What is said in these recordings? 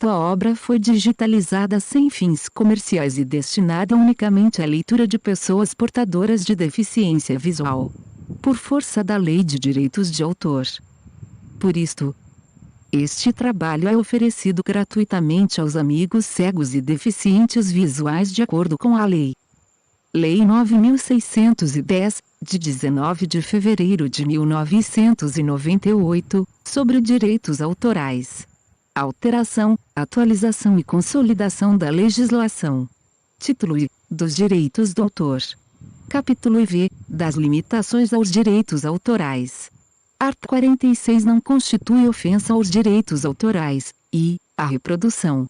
Esta obra foi digitalizada sem fins comerciais e destinada unicamente à leitura de pessoas portadoras de deficiência visual, por força da Lei de Direitos de Autor. Por isto, este trabalho é oferecido gratuitamente aos amigos cegos e deficientes visuais de acordo com a Lei 9.610, de 19 de fevereiro de 1998, sobre direitos autorais. Alteração, atualização e consolidação da legislação. Título I. Dos direitos do autor. Capítulo IV. Das limitações aos direitos autorais. Art. 46 não constitui ofensa aos direitos autorais, e, a reprodução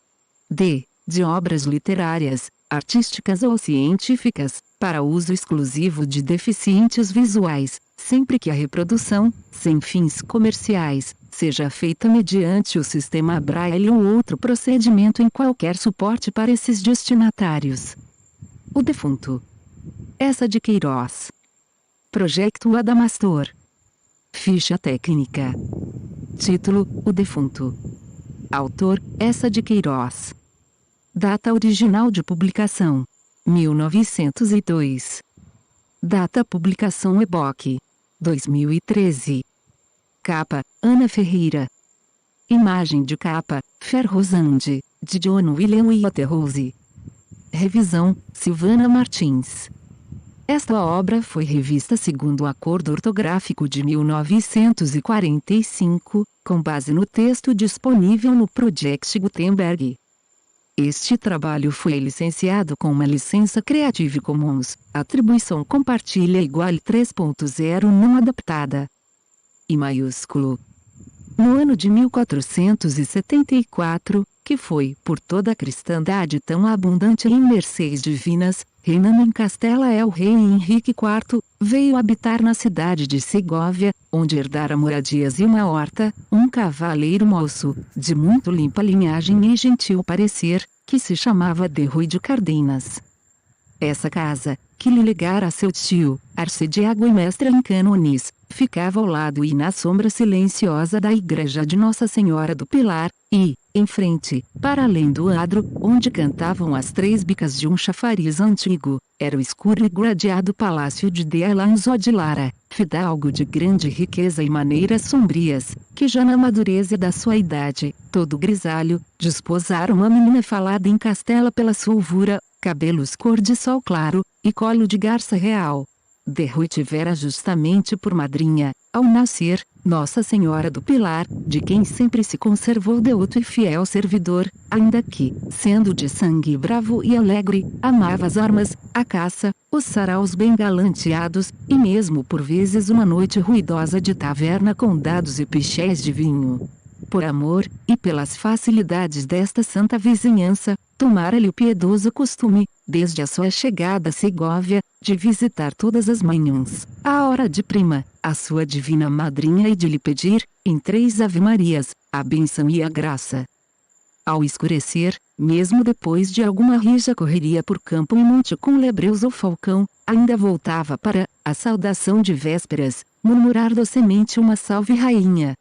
d. de obras literárias, artísticas ou científicas, para uso exclusivo de deficientes visuais, sempre que a reprodução, sem fins comerciais, seja feita mediante o sistema Braille ou outro procedimento em qualquer suporte para esses destinatários. O defunto. Essa de Queiroz. Projeto Adamastor. Ficha técnica. Título: O defunto. Autor: Essa de Queiroz. Data original de publicação: 1902. Data publicação e-book: 2013. Capa: Ana Ferreira. Imagem de capa: Ferrosande, de John William Waterhouse. Revisão: Silvana Martins. Esta obra foi revista segundo o Acordo Ortográfico de 1945, com base no texto disponível no Project Gutenberg. Este trabalho foi licenciado com uma licença Creative Commons, atribuição compartilha igual 3.0 não adaptada. I maiúsculo. No ano de 1474, que foi, por toda a cristandade tão abundante em mercês divinas, reinando em Castela el rei Henrique IV, veio habitar na cidade de Segóvia, onde herdara moradias e uma horta, um cavaleiro moço, de muito limpa linhagem e gentil parecer, que se chamava de Rui de Cardenas. Essa casa, que lhe legara seu tio, arcediago e mestre em cânones, ficava ao lado e na sombra silenciosa da igreja de Nossa Senhora do Pilar, e, em frente, para além do adro, onde cantavam as três bicas de um chafariz antigo, era o escuro e gradeado palácio de Alonso de Lara, fidalgo de grande riqueza e maneiras sombrias, que já na madureza da sua idade, todo grisalho, desposara uma menina falada em Castela pela solvura, cabelos cor de sol claro, e colo de garça real. De Rui tivera justamente por madrinha, ao nascer, Nossa Senhora do Pilar, de quem sempre se conservou devoto e fiel servidor, ainda que, sendo de sangue bravo e alegre, amava as armas, a caça, os saraus bem galanteados, e mesmo por vezes uma noite ruidosa de taverna com dados e pichés de vinho. Por amor, e pelas facilidades desta santa vizinhança, tomara-lhe o piedoso costume, desde a sua chegada a Segóvia, de visitar todas as manhãs, à hora de prima, a sua divina madrinha e de lhe pedir, em 3 ave-marias, a bênção e a graça. Ao escurecer, mesmo depois de alguma rija correria por campo e monte com lebreus ou falcão, ainda voltava para, a saudação de vésperas, murmurar docemente uma salve rainha.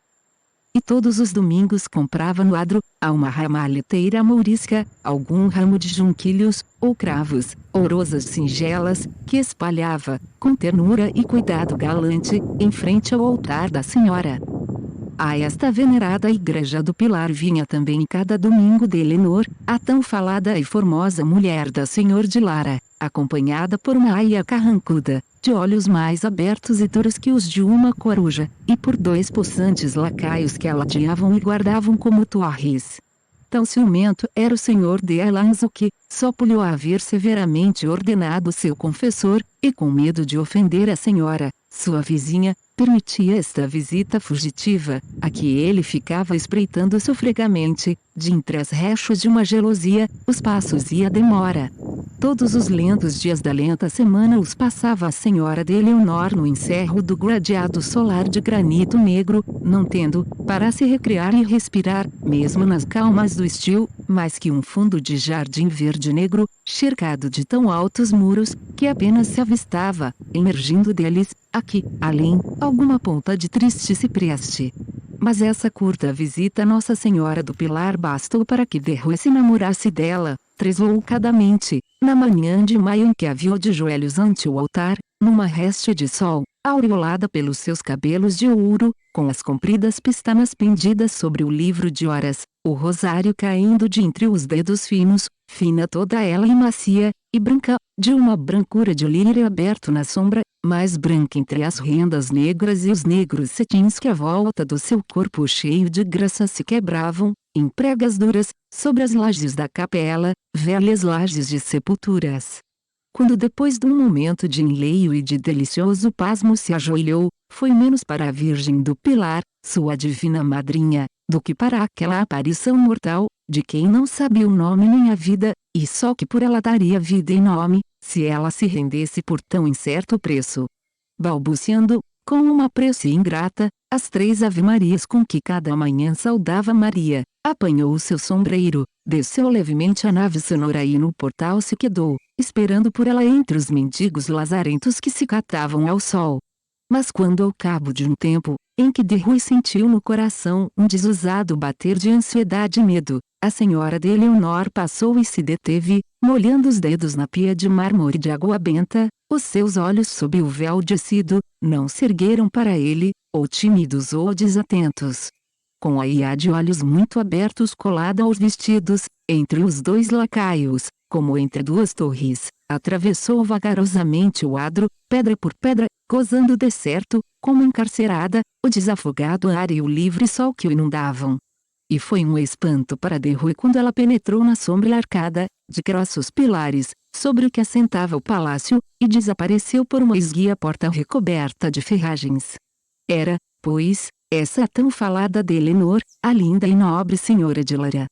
E todos os domingos comprava no adro, a uma ramalheteira mourisca, algum ramo de junquilhos, ou cravos, ou rosas singelas, que espalhava, com ternura e cuidado galante, em frente ao altar da Senhora. A esta venerada igreja do Pilar vinha também cada domingo de Helenor, a tão falada e formosa mulher da Senhor de Lara, acompanhada por uma aia carrancuda, de olhos mais abertos e duros que os de uma coruja, e por 2 possantes lacaios que a ladeavam e guardavam como torres. Tão ciumento era o senhor de Alonso que, só por lhe haver severamente ordenado seu confessor, e com medo de ofender a senhora, sua vizinha, permitia esta visita fugitiva, a que ele ficava espreitando sofregamente, de entre as rechas de uma gelosia, os passos e a demora. Todos os lentos dias da lenta semana os passava a senhora de Eleonor no encerro do gradeado solar de granito negro, não tendo, para se recrear e respirar, mesmo nas calmas do estio, mais que um fundo de jardim verde negro, cercado de tão altos muros, que apenas se avistava, emergindo deles, aqui, além, alguma ponta de triste cipreste. Mas essa curta visita a Nossa Senhora do Pilar bastou para que Derrui se namorasse dela, tresloucadamente, na manhã de maio em que a viu de joelhos ante o altar, numa reste de sol, aureolada pelos seus cabelos de ouro, com as compridas pestanas pendidas sobre o livro de horas, o rosário caindo de entre os dedos finos, fina toda ela e macia, e branca, de uma brancura de lírio aberto na sombra, mais branca entre as rendas negras e os negros cetins que à volta do seu corpo cheio de graça se quebravam, em pregas duras, sobre as lajes da capela, velhas lajes de sepulturas. Quando depois de um momento de enleio e de delicioso pasmo se ajoelhou, foi menos para a Virgem do Pilar, sua divina madrinha, do que para aquela aparição mortal, de quem não sabia o nome nem a vida, e só que por ela daria vida e nome, se ela se rendesse por tão incerto preço. Balbuciando, com uma prece ingrata, as 3 ave-marias com que cada manhã saudava Maria, apanhou o seu sombreiro, desceu levemente a nave sonora e no portal se quedou, esperando por ela entre os mendigos lazarentos que se catavam ao sol. Mas quando ao cabo de um tempo, em que Derrui sentiu no coração um desusado bater de ansiedade e medo, a senhora de Eleonor passou e se deteve, molhando os dedos na pia de mármore de água benta, os seus olhos sob o véu descido, não se ergueram para ele, ou tímidos ou desatentos. Com a ia de olhos muito abertos colada aos vestidos, entre os 2 lacaios, como entre 2 torres, atravessou vagarosamente o adro, pedra por pedra, gozando de certo, como encarcerada, o desafogado ar e o livre sol que o inundavam. E foi um espanto para Derrui quando ela penetrou na sombra arcada, de grossos pilares, sobre o que assentava o palácio, e desapareceu por uma esguia porta recoberta de ferragens. Era, pois, essa a tão falada de Eleanor, a linda e nobre senhora de Lara.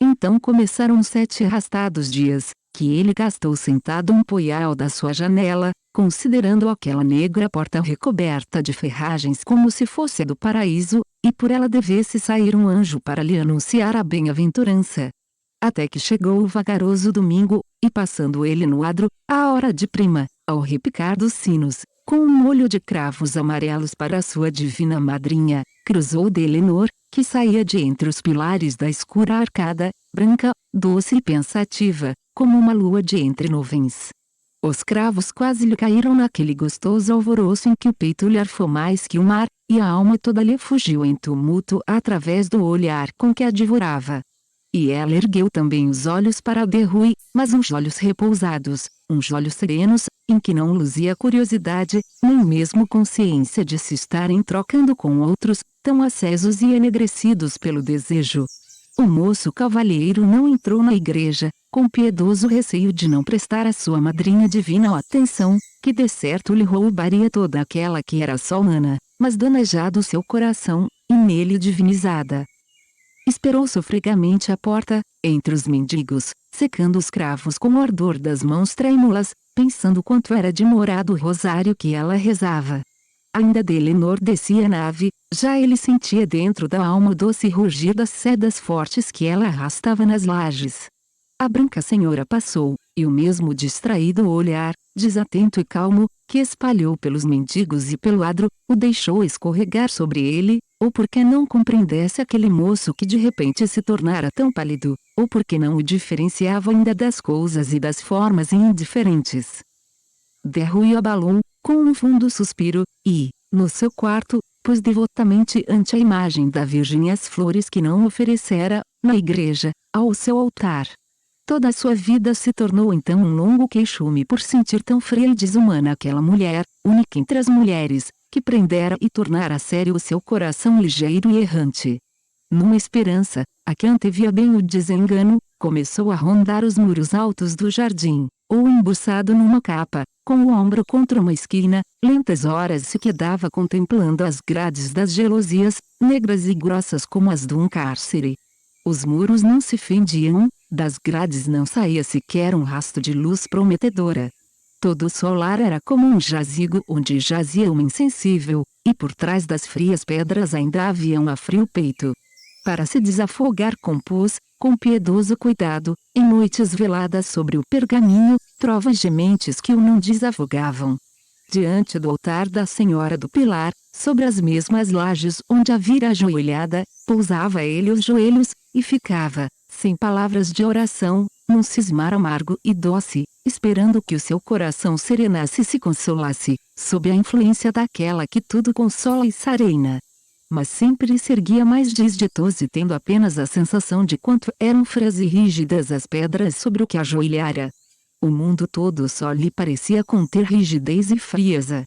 Então começaram 7 arrastados dias, que ele gastou sentado um poial da sua janela, considerando aquela negra porta recoberta de ferragens como se fosse a do paraíso, e por ela devesse sair um anjo para lhe anunciar a bem-aventurança. Até que chegou o vagaroso domingo, e passando ele no adro, à hora de prima, ao repicar dos sinos, com um molho de cravos amarelos para a sua divina madrinha, cruzou de Eleanor, que saía de entre os pilares da escura arcada, branca, doce e pensativa, como uma lua de entre nuvens. Os cravos quase lhe caíram naquele gostoso alvoroço em que o peito lhe arfou mais que o mar, e a alma toda lhe fugiu em tumulto através do olhar com que a devorava. E ela ergueu também os olhos para Derrui, mas uns olhos repousados, uns olhos serenos, em que não luzia curiosidade, nem mesmo consciência de se estarem trocando com outros, tão acesos e enegrecidos pelo desejo. O moço cavalheiro não entrou na igreja, com piedoso receio de não prestar à sua madrinha divina atenção, que de certo lhe roubaria toda aquela que era só humana, mas donejado seu coração, e nele divinizada. Esperou sofregamente à porta, entre os mendigos, secando os cravos com o ardor das mãos trêmulas, pensando quanto era demorado o rosário que ela rezava. Ainda de Eleanor descia a nave, já ele sentia dentro da alma o doce rugir das sedas fortes que ela arrastava nas lajes. A branca senhora passou, e o mesmo distraído olhar, desatento e calmo, que espalhou pelos mendigos e pelo adro, o deixou escorregar sobre ele, ou porque não compreendesse aquele moço que de repente se tornara tão pálido, ou porque não o diferenciava ainda das coisas e das formas indiferentes. Derrui abalou, com um fundo suspiro, e, no seu quarto, pôs devotamente ante a imagem da Virgem as flores que não oferecera, na igreja, ao seu altar. Toda a sua vida se tornou então um longo queixume por sentir tão fria e desumana aquela mulher, única entre as mulheres, que prendera e tornara sério o seu coração ligeiro e errante. Numa esperança, a que antevia bem o desengano, começou a rondar os muros altos do jardim, ou embuçado numa capa, com o ombro contra uma esquina, lentas horas se quedava contemplando as grades das gelosias, negras e grossas como as de um cárcere. Os muros não se fendiam, das grades não saía sequer um rastro de luz prometedora. Todo o solar era como um jazigo onde jazia uma insensível, e por trás das frias pedras ainda havia um a frio peito. Para se desafogar compôs, com piedoso cuidado, em noites veladas sobre o pergaminho, trovas gementes que o não desafogavam. diante do altar da Senhora do Pilar, sobre as mesmas lajes onde a vira ajoelhada, pousava ele os joelhos, e ficava, sem palavras de oração, num cismar amargo e doce, esperando que o seu coração serenasse e se consolasse, sob a influência daquela que tudo consola e serena. Mas sempre se erguia mais desditoso e tendo apenas a sensação de quanto eram frias e rígidas as pedras sobre o que ajoelhara. O mundo todo só lhe parecia conter rigidez e frieza.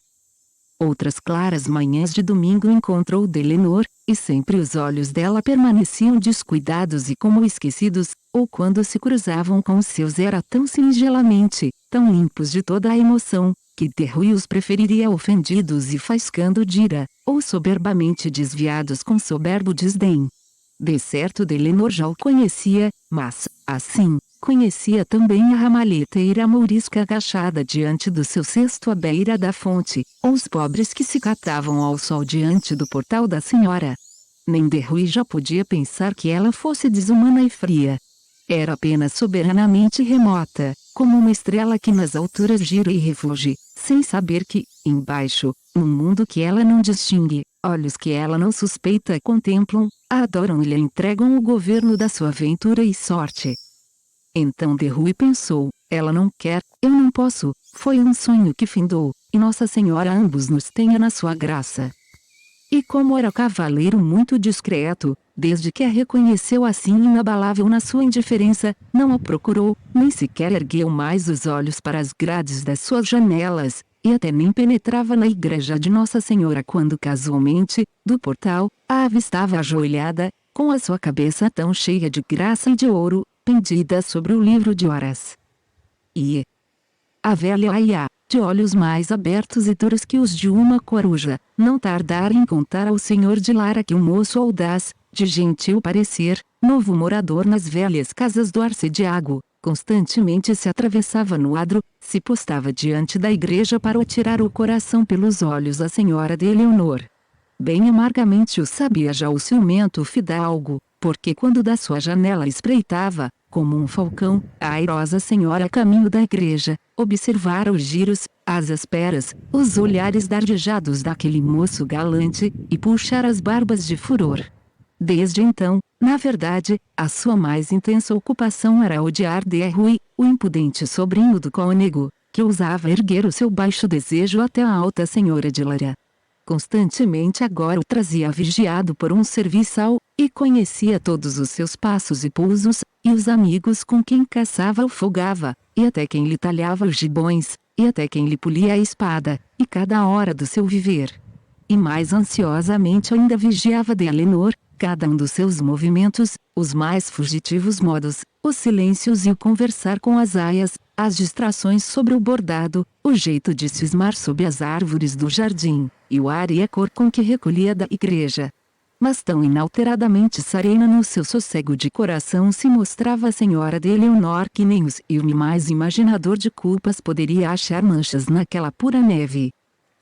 Outras claras manhãs de domingo encontrou Delenor, e sempre os olhos dela permaneciam descuidados e como esquecidos, ou quando se cruzavam com os seus era tão singelamente, tão limpos de toda a emoção, que Derruí os preferiria ofendidos e faiscando de ira, ou soberbamente desviados com soberbo desdém. De certo Delenor já o conhecia, mas, assim, conhecia também a ramalheteira mourisca agachada diante do seu cesto à beira da fonte, ou os pobres que se catavam ao sol diante do portal da senhora. Nem Derruí já podia pensar que ela fosse desumana e fria. Era apenas soberanamente remota, como uma estrela que nas alturas gira e refulge, sem saber que, embaixo, num mundo que ela não distingue, olhos que ela não suspeita contemplam, a adoram e lhe entregam o governo da sua ventura e sorte. Então Derruí pensou, ela não quer, eu não posso, foi um sonho que findou, e Nossa Senhora ambos nos tenha na sua graça. E como era cavaleiro muito discreto, desde que a reconheceu assim inabalável na sua indiferença, não a procurou, nem sequer ergueu mais os olhos para as grades das suas janelas, e até nem penetrava na igreja de Nossa Senhora quando casualmente, do portal, a avistava ajoelhada, com a sua cabeça tão cheia de graça e de ouro, pendida sobre o livro de horas. E a velha Aiá, de olhos mais abertos e duros que os de uma coruja, não tardara em contar ao senhor de Lara que um moço audaz, de gentil parecer, novo morador nas velhas casas do Arcediago, constantemente se atravessava no adro, se postava diante da igreja para atirar o coração pelos olhos à senhora de Eleonor. Bem amargamente o sabia já o ciumento fidalgo, porque quando da sua janela espreitava, como um falcão, a airosa senhora a caminho da igreja, observara os giros, as asperas, os olhares dardejados daquele moço galante, e puxara as barbas de furor. Desde então, na verdade, a sua mais intensa ocupação era odiar Derruí, o impudente sobrinho do cônego, que ousava erguer o seu baixo desejo até a alta senhora de Lara. Constantemente agora o trazia vigiado por um serviçal, e conhecia todos os seus passos e pousos, e os amigos com quem caçava ou folgava, e até quem lhe talhava os gibões, e até quem lhe polia a espada, e cada hora do seu viver. E mais ansiosamente ainda vigiava de Eleonor, cada um dos seus movimentos, os mais fugitivos modos, os silêncios e o conversar com as aias, as distrações sobre o bordado, o jeito de cismar sob as árvores do jardim, e o ar e a cor com que recolhia da igreja. Mas tão inalteradamente serena no seu sossego de coração se mostrava a senhora de Eleonor que nem o ciúme mais imaginador de culpas poderia achar manchas naquela pura neve.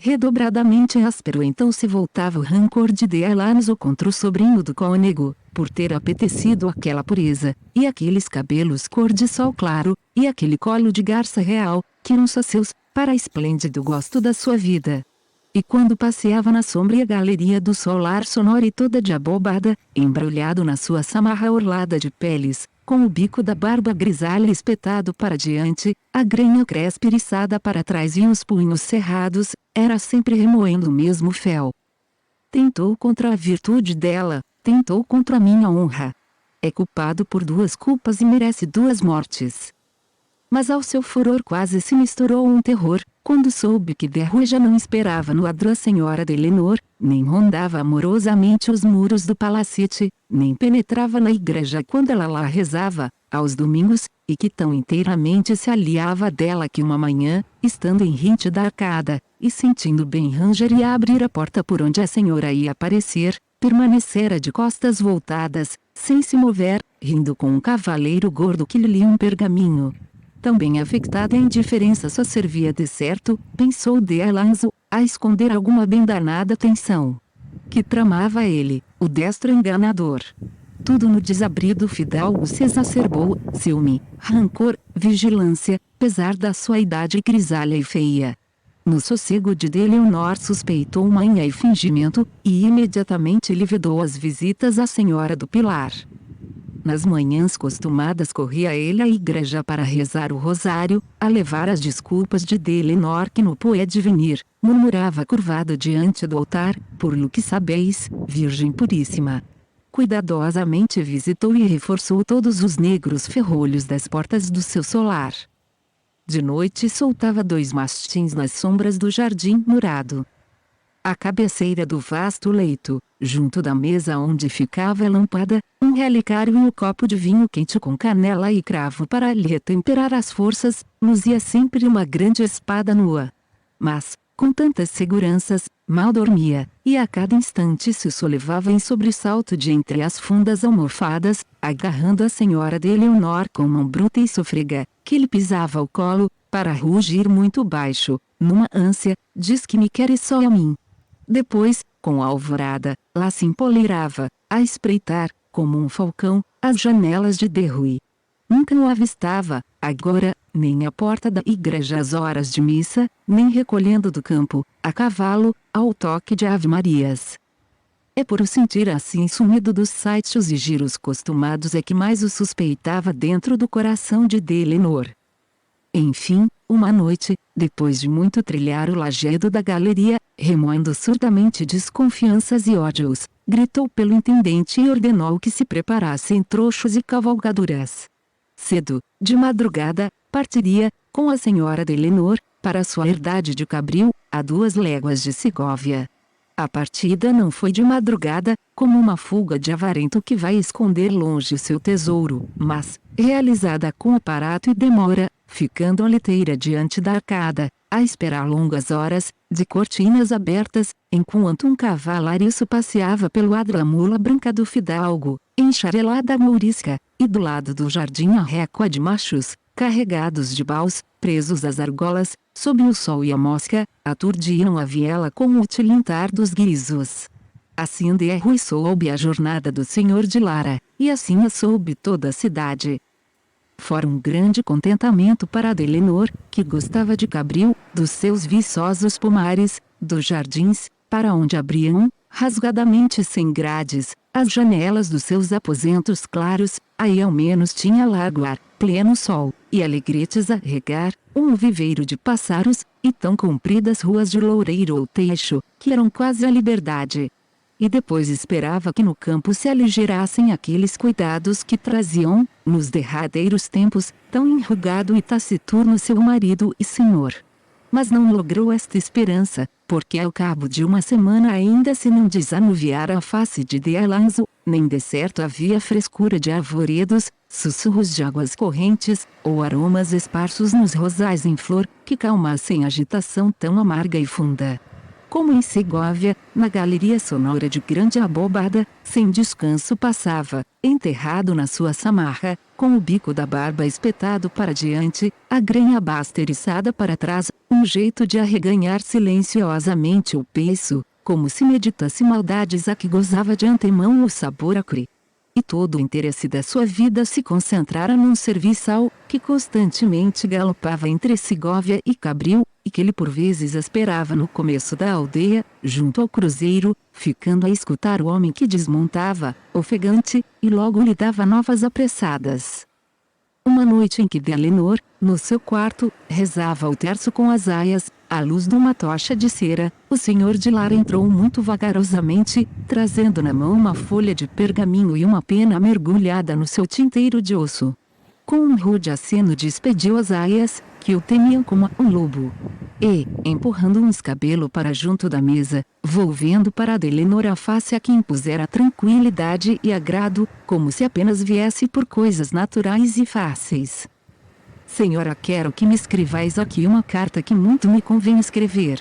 Redobradamente áspero então se voltava o rancor de Alonso contra o sobrinho do cônego, por ter apetecido aquela pureza, e aqueles cabelos cor de sol claro, e aquele colo de garça real, que eram só seus, para esplêndido gosto da sua vida. E quando passeava na sombria galeria do solar sonora e toda de abobada, embrulhado na sua samarra orlada de peles, com o bico da barba grisalha espetado para diante, a grenha crespa eriçada para trás e os punhos cerrados, era sempre remoendo o mesmo fel. Tentou contra a virtude dela, tentou contra a minha honra. É culpado por duas culpas e merece duas mortes. Mas ao seu furor quase se misturou um terror, quando soube que Derruí já não esperava no adro a senhora de Eleonor, nem rondava amorosamente os muros do palacete, nem penetrava na igreja quando ela lá rezava, aos domingos, e que tão inteiramente se aliava dela que uma manhã, estando em rinte da arcada, e sentindo bem ranger e abrir a porta por onde a senhora ia aparecer, permanecera de costas voltadas, sem se mover, rindo com um cavaleiro gordo que lhe lia um pergaminho. Tão bem afectada a indiferença só servia de certo, pensou Alonso, a esconder alguma bem danada tensão. Que tramava ele, o destro enganador. Tudo no desabrido fidalgo se exacerbou, ciúme, rancor, vigilância, pesar da sua idade grisalha e feia. no sossego de Eleonor suspeitou manha e fingimento, e imediatamente lhe vedou as visitas à Senhora do Pilar. Nas manhãs costumadas corria ele à igreja para rezar o rosário, a levar as desculpas de Eleonor que não pôde venir, murmurava curvado diante do altar, por lo que sabeis, Virgem Puríssima. Cuidadosamente visitou e reforçou todos os negros ferrolhos das portas do seu solar. De noite soltava 2 mastins nas sombras do jardim murado. À cabeceira do vasto leito, junto da mesa onde ficava a lâmpada, um relicário e um copo de vinho quente com canela e cravo para lhe retemperar as forças, luzia sempre uma grande espada nua. Mas, com tantas seguranças, mal dormia, e a cada instante se solevava em sobressalto de entre as fundas almofadas, agarrando a senhora de Eleonor com mão bruta e sôfrega, que lhe pisava ao colo, para rugir muito baixo, numa ânsia, diz que me queres só a mim. Depois, com a alvorada, lá se empoleirava, a espreitar, como um falcão, as janelas de Derruí. Nunca o avistava, agora, nem à porta da igreja às horas de missa, nem recolhendo do campo, a cavalo, ao toque de ave-marias. É por o sentir assim sumido dos saites e giros costumados é que mais o suspeitava dentro do coração de Eleonor. Enfim, uma noite, depois de muito trilhar o lajedo da galeria, remoendo surdamente desconfianças e ódios, gritou pelo intendente e ordenou que se preparassem trouxas e cavalgaduras. Cedo, de madrugada, partiria, com a senhora de Eleonor, para sua herdade de Cabril, a 2 léguas de Segóvia. A partida não foi de madrugada, como uma fuga de avarento que vai esconder longe o seu tesouro, mas, realizada com aparato e demora, ficando a liteira diante da arcada, a esperar longas horas, de cortinas abertas, enquanto um cavalario passeava pelo adro a mula branca do fidalgo, encharelada mourisca, e do lado do jardim a récua de machos, carregados de baus, presos às argolas, sob o sol e a mosca, aturdiam a viela com o tilintar dos guizos. Assim derruiçou-se a jornada do senhor de Lara, e assim a soube toda a cidade. Fora um grande contentamento para Eleonor, que gostava de Cabril, dos seus viçosos pomares, dos jardins, para onde abriam, rasgadamente sem grades, as janelas dos seus aposentos claros, aí ao menos tinha largo ar, pleno sol, e alegretes a regar, um viveiro de pássaros, e tão compridas ruas de loureiro ou teixo, que eram quase a liberdade. E depois esperava que no campo se aligerassem aqueles cuidados que traziam, nos derradeiros tempos, tão enrugado e taciturno seu marido e senhor. Mas não logrou esta esperança, porque ao cabo de uma semana ainda se não desanuviara a face de Alonso, nem de certo havia frescura de arvoredos, sussurros de águas correntes, ou aromas esparsos nos rosais em flor, que calmassem agitação tão amarga e funda. Como em Segóvia, na galeria sonora de grande abobada, sem descanso passava, enterrado na sua samarra, com o bico da barba espetado para diante, a grenha basta eriçada para trás, um jeito de arreganhar silenciosamente o peiço, como se meditasse maldades a que gozava de antemão o sabor acre. E todo o interesse da sua vida se concentrara num serviçal, que constantemente galopava entre Segóvia e Cabril, e que ele por vezes esperava no começo da aldeia, junto ao cruzeiro, ficando a escutar o homem que desmontava, ofegante, e logo lhe dava novas apressadas. Uma noite em que Eleonor, no seu quarto, rezava o terço com as aias, à luz de uma tocha de cera, o senhor de Lara entrou muito vagarosamente, trazendo na mão uma folha de pergaminho e uma pena mergulhada no seu tinteiro de osso. Com um rude aceno despediu as aias, que o temiam como um lobo. E, empurrando um escabelo para junto da mesa, volvendo para Eleonor a face a que impusera tranquilidade e agrado, como se apenas viesse por coisas naturais e fáceis. Senhora, quero que me escrevais aqui uma carta que muito me convém escrever.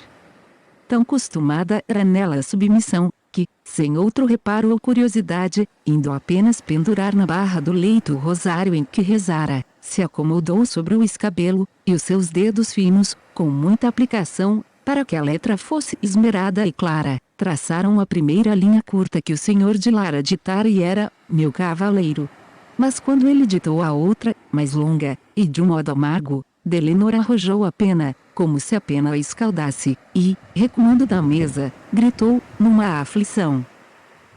Tão costumada era nela a submissão, que, sem outro reparo ou curiosidade, indo apenas pendurar na barra do leito o rosário em que rezara, se acomodou sobre o escabelo, e os seus dedos finos, com muita aplicação, para que a letra fosse esmerada e clara, traçaram a primeira linha curta que o senhor de Lara ditara e era, meu cavaleiro. Mas quando ele ditou a outra, mais longa, e de um modo amargo, Eleonor arrojou a pena, como se a pena a escaldasse, e, recuando da mesa, gritou, numa aflição: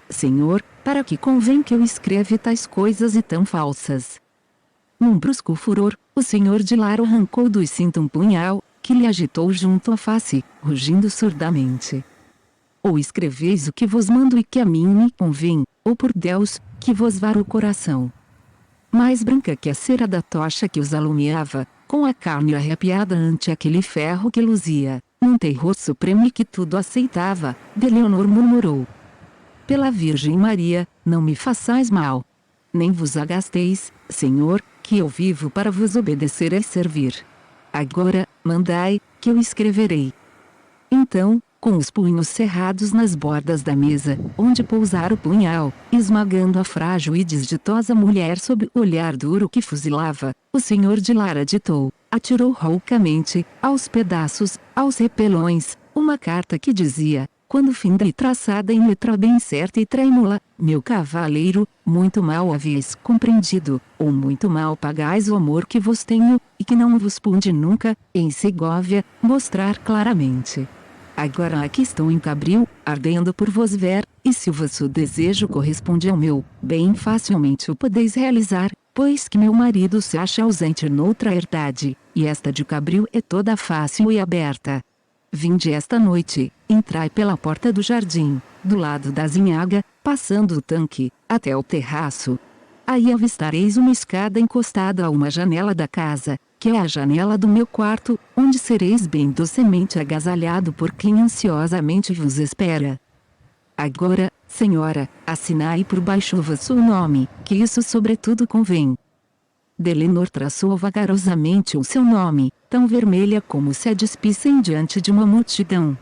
Senhor, para que convém que eu escreva tais coisas e tão falsas? Num brusco furor, o senhor de Lara arrancou do cinto um punhal, que lhe agitou junto à face, rugindo surdamente. Ou escreveis o que vos mando e que a mim me convém, ou por Deus, que vos vara o coração. Mais branca que a cera da tocha que os alumiava, com a carne arrepiada ante aquele ferro que luzia, num terror supremo e que tudo aceitava, de Leonor murmurou: Pela Virgem Maria, não me façais mal. Nem vos agasteis, Senhor, que eu vivo para vos obedecer e servir. Agora, mandai, que eu escreverei. Então, com os punhos cerrados nas bordas da mesa, onde pousara o punhal, esmagando a frágil e desditosa mulher sob o olhar duro que fuzilava, o senhor de Lara ditou, atirou roucamente, aos pedaços, aos repelões, uma carta que dizia, quando finda e traçada em letra bem certa e trêmula: Meu cavaleiro, muito mal haveis compreendido, ou muito mal pagais o amor que vos tenho, e que não vos pude nunca, em Segóvia, mostrar claramente. Agora aqui estou em Cabril, ardendo por vos ver, e se o vosso desejo corresponde ao meu, bem facilmente o podeis realizar, pois que meu marido se acha ausente noutra herdade, e esta de Cabril é toda fácil e aberta. Vinde esta noite, entrai pela porta do jardim, do lado da zinhaga, passando o tanque, até o terraço. Aí avistareis uma escada encostada a uma janela da casa, que é a janela do meu quarto, onde sereis bem docemente agasalhado por quem ansiosamente vos espera. Agora, senhora, assinai por baixo o vosso nome, que isso sobretudo convém. Delenor traçou vagarosamente o seu nome, tão vermelha como se a despissem diante de uma multidão.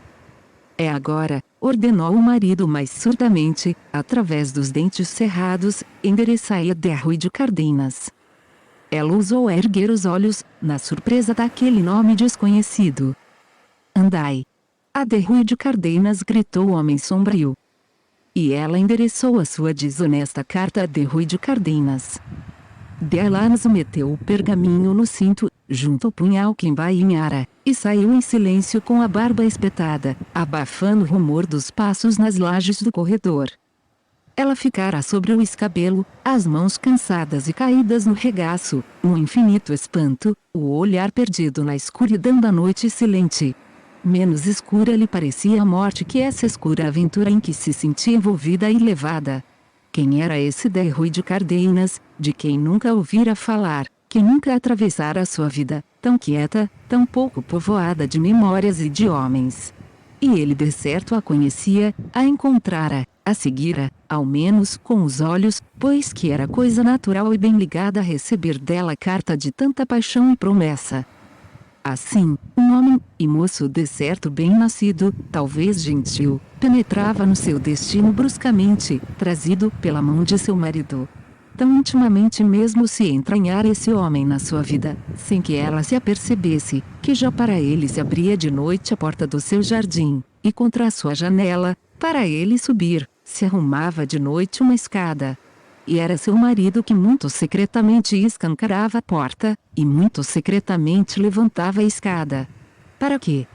É agora, ordenou o marido mais surdamente, através dos dentes cerrados, endereçai a de Rui de Cardenas. Ela ousou erguer os olhos, na surpresa daquele nome desconhecido. Andai. A de Rui de Cardenas, gritou o homem sombrio. E ela endereçou a sua desonesta carta a de Rui de Cardenas. Delanas meteu o pergaminho no cinto, junto ao punhal que embainhara, e saiu em silêncio com a barba espetada, abafando o rumor dos passos nas lajes do corredor. Ela ficara sobre o escabelo, as mãos cansadas e caídas no regaço, um infinito espanto, o olhar perdido na escuridão da noite silente. Menos escura lhe parecia a morte que essa escura aventura em que se sentia envolvida e levada. Quem era esse de Rui de Cardenas, de quem nunca ouvira falar, que nunca atravessara a sua vida, tão quieta, tão pouco povoada de memórias e de homens? E ele de certo a conhecia, a encontrara, a seguira, ao menos com os olhos, pois que era coisa natural e bem ligada a receber dela carta de tanta paixão e promessa. Assim, um homem, e moço de certo bem nascido, talvez gentil, penetrava no seu destino bruscamente, trazido pela mão de seu marido. Tão intimamente mesmo se entranhara esse homem na sua vida, sem que ela se apercebesse, que já para ele se abria de noite a porta do seu jardim, e contra a sua janela, para ele subir, se arrumava de noite uma escada. E era seu marido que muito secretamente escancarava a porta, e muito secretamente levantava a escada. Para quê?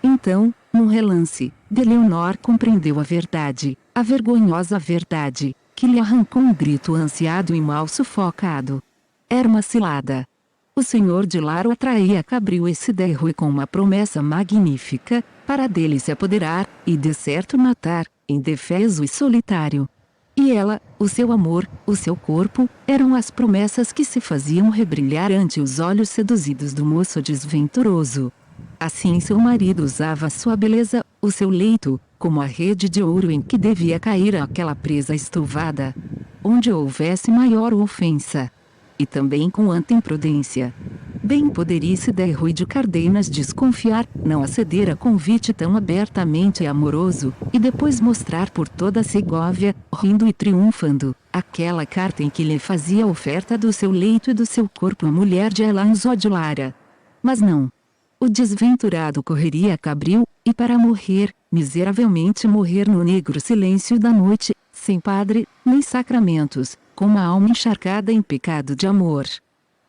Então, num relance, Leonor compreendeu a verdade, a vergonhosa verdade, que lhe arrancou um grito ansiado e mal sufocado. Era uma cilada. O senhor de Lara atraía Cabril esse de Rui com uma promessa magnífica, para dele se apoderar, e de certo matar, indefeso e solitário. E ela, o seu amor, o seu corpo, eram as promessas que se faziam rebrilhar ante os olhos seduzidos do moço desventuroso. Assim seu marido usava sua beleza, o seu leito, como a rede de ouro em que devia cair aquela presa estuvada, onde houvesse maior ofensa. E também com anta imprudência. Bem poderia se de Rui de Cardenas desconfiar, não aceder a convite tão abertamente amoroso, e depois mostrar por toda a Segóvia, rindo e triunfando, aquela carta em que lhe fazia oferta do seu leito e do seu corpo a mulher de Alonso de Lara. Mas não. O desventurado correria a Cabril, e para morrer, miseravelmente morrer no negro silêncio da noite, sem padre, nem sacramentos, com uma alma encharcada em pecado de amor.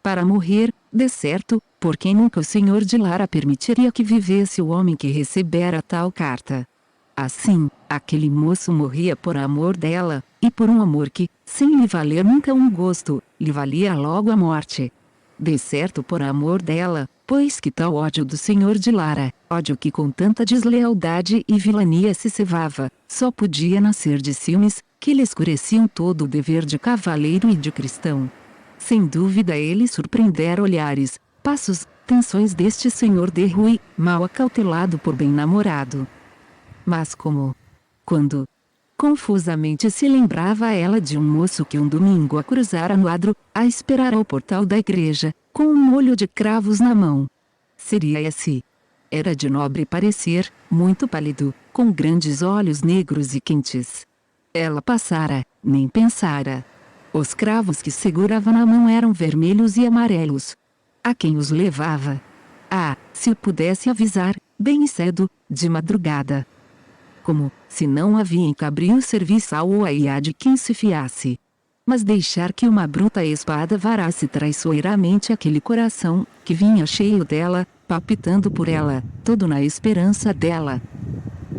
Para morrer, De certo, por quem nunca o senhor de Lara permitiria que vivesse o homem que recebera tal carta? Assim, aquele moço morria por amor dela, e por um amor que, sem lhe valer nunca um gosto, lhe valia logo a morte. De certo por amor dela, pois que tal ódio do senhor de Lara, ódio que com tanta deslealdade e vilania se cevava, só podia nascer de ciúmes, que lhe escureciam todo o dever de cavaleiro e de cristão. Sem dúvida ele surpreendera olhares, passos, tensões deste senhor de Rui, mal acautelado por bem namorado. Mas quando confusamente se lembrava ela de um moço que um domingo a cruzara no adro, a esperar ao portal da igreja, com um molho de cravos na mão. Seria esse. Era de nobre parecer, muito pálido, com grandes olhos negros e quentes. Ela passara, nem pensara. Os cravos que segurava na mão eram vermelhos e amarelos. A quem os levava? Ah, se o pudesse avisar, bem cedo, de madrugada. Como, se não havia em Cabril serviçal ou aiá de quem se fiasse. Mas deixar que uma bruta espada varasse traiçoeiramente aquele coração, que vinha cheio dela, palpitando por ela, todo na esperança dela.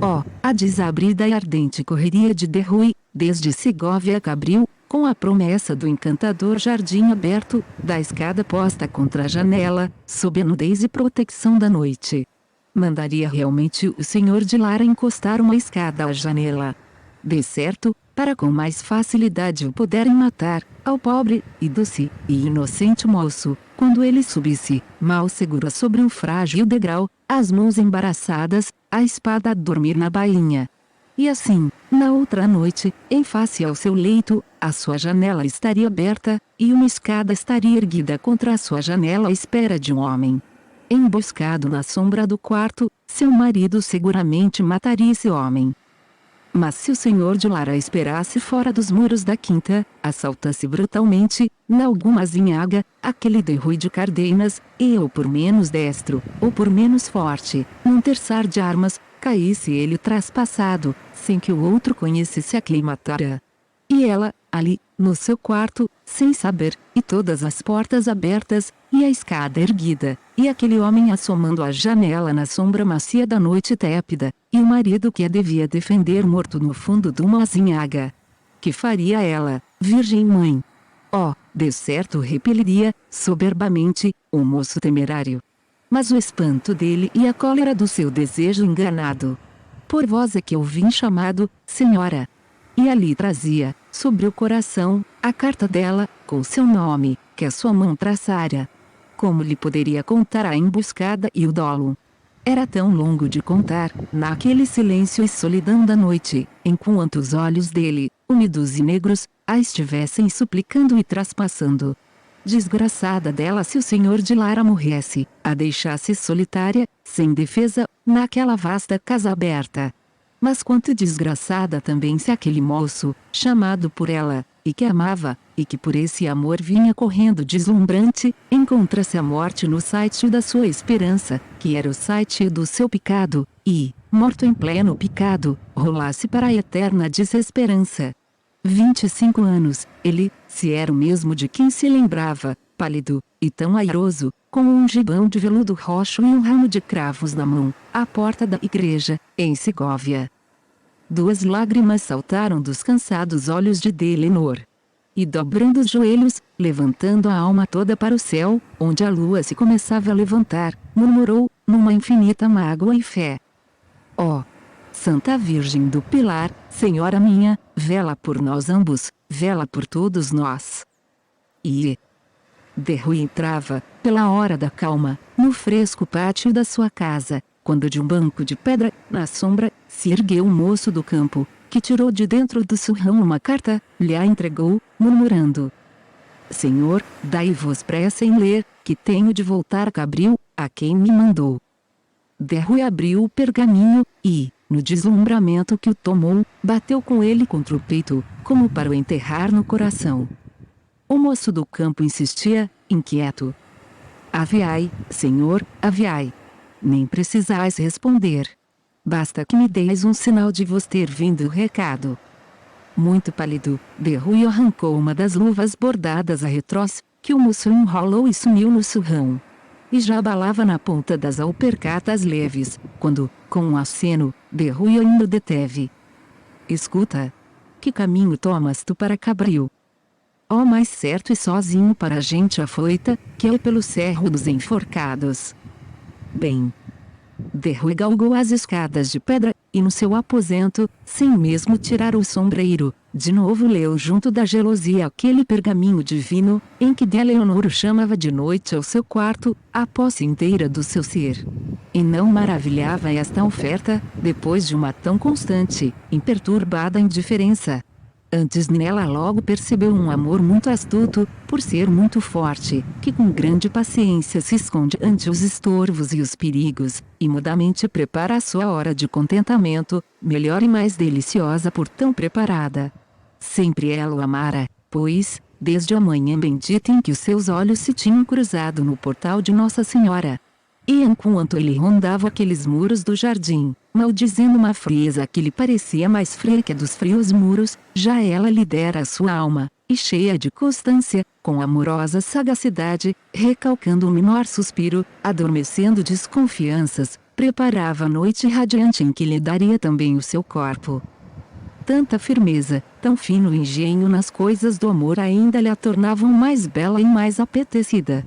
Oh, a desabrida e ardente correria de Rui, desde Segóvia a Cabril, com a promessa do encantador jardim aberto, da escada posta contra a janela, sob a nudez e proteção da noite. Mandaria realmente o senhor de Lara encostar uma escada à janela. De certo, para com mais facilidade o poderem matar, ao pobre, e doce, e inocente moço, quando ele subisse, mal segura sobre um frágil degrau, as mãos embaraçadas, a espada a dormir na bainha. E assim, na outra noite, em face ao seu leito, a sua janela estaria aberta, e uma escada estaria erguida contra a sua janela à espera de um homem. Emboscado na sombra do quarto, seu marido seguramente mataria esse homem. Mas se o senhor de Lara esperasse fora dos muros da quinta, assaltasse brutalmente, na alguma azinhaga, aquele de Rui de Cardenas, e ou por menos destro, ou por menos forte, num terçar de armas, caísse ele traspassado, sem que o outro conhecesse a quem matara. E ela, ali, no seu quarto, sem saber, e todas as portas abertas, e a escada erguida, e aquele homem assomando à janela na sombra macia da noite tépida, e o marido que a devia defender morto no fundo de uma azinhaga. Que faria ela, virgem mãe? Oh, de certo repeliria, soberbamente, o moço temerário. Mas o espanto dele e a cólera do seu desejo enganado. Por vós é que eu vim chamado, senhora. E ali trazia, sobre o coração, a carta dela, com seu nome, que a sua mão traçara. Como lhe poderia contar a emboscada e o dolo? Era tão longo de contar, naquele silêncio e solidão da noite, enquanto os olhos dele, úmidos e negros, a estivessem suplicando e traspassando. Desgraçada dela se o senhor de Lara morresse, a deixasse solitária, sem defesa, naquela vasta casa aberta. Mas quanto desgraçada também se aquele moço, chamado por ela, e que amava, e que por esse amor vinha correndo deslumbrante, encontra-se a morte no sítio da sua esperança, que era o sítio do seu pecado, e, morto em pleno pecado, rolasse para a eterna desesperança. 25 anos, ele, se era o mesmo de quem se lembrava, pálido, e tão airoso, com um gibão de veludo roxo e um ramo de cravos na mão, à porta da igreja, em Segóvia. 2 lágrimas saltaram dos cansados olhos de Delenor. E dobrando os joelhos, levantando a alma toda para o céu, onde a lua se começava a levantar, murmurou, numa infinita mágoa e fé: ó Santa Virgem do Pilar, Senhora minha, vela por nós ambos, vela por todos nós. E Rui entrava, pela hora da calma, no fresco pátio da sua casa, quando de um banco de pedra, na sombra, se ergueu um moço do campo, que tirou de dentro do surrão uma carta, lhe a entregou, murmurando: Senhor, dai-vos pressa em ler, que tenho de voltar a Cabril, a quem me mandou. Rui abriu o pergaminho, e, no deslumbramento que o tomou, bateu com ele contra o peito, como para o enterrar no coração. O moço do campo insistia, inquieto: Aviai, senhor, aviai. Nem precisais responder. Basta que me deis um sinal de vos ter vindo o recado. Muito pálido, Rui arrancou uma das luvas bordadas a retrós, que o moço enrolou e sumiu no surrão. E já abalava na ponta das alpercatas leves, quando, com um aceno, Derrui ainda deteve. Escuta. Que caminho tomas tu para Cabril? Ó, mais certo e sozinho para a gente afoita, que é pelo Cerro dos Enforcados. Bem. Derrui galgou as escadas de pedra, e no seu aposento, sem mesmo tirar o sombreiro, de novo leu junto da gelosia aquele pergaminho divino, em que de Leonor o chamava de noite ao seu quarto, a posse inteira do seu ser. E não maravilhava esta oferta, depois de uma tão constante, imperturbada indiferença. Antes nela logo percebeu um amor muito astuto, por ser muito forte, que com grande paciência se esconde ante os estorvos e os perigos, e mudamente prepara a sua hora de contentamento, melhor e mais deliciosa por tão preparada. Sempre ela o amara, pois, desde a manhã bendita em que os seus olhos se tinham cruzado no portal de Nossa Senhora. E enquanto ele rondava aqueles muros do jardim, maldizendo uma frieza que lhe parecia mais fria que a dos frios muros, já ela lhe dera a sua alma, e cheia de constância, com amorosa sagacidade, recalcando o menor suspiro, adormecendo desconfianças, preparava a noite radiante em que lhe daria também o seu corpo. Tanta firmeza, tão fino engenho nas coisas do amor ainda lhe a tornavam mais bela e mais apetecida.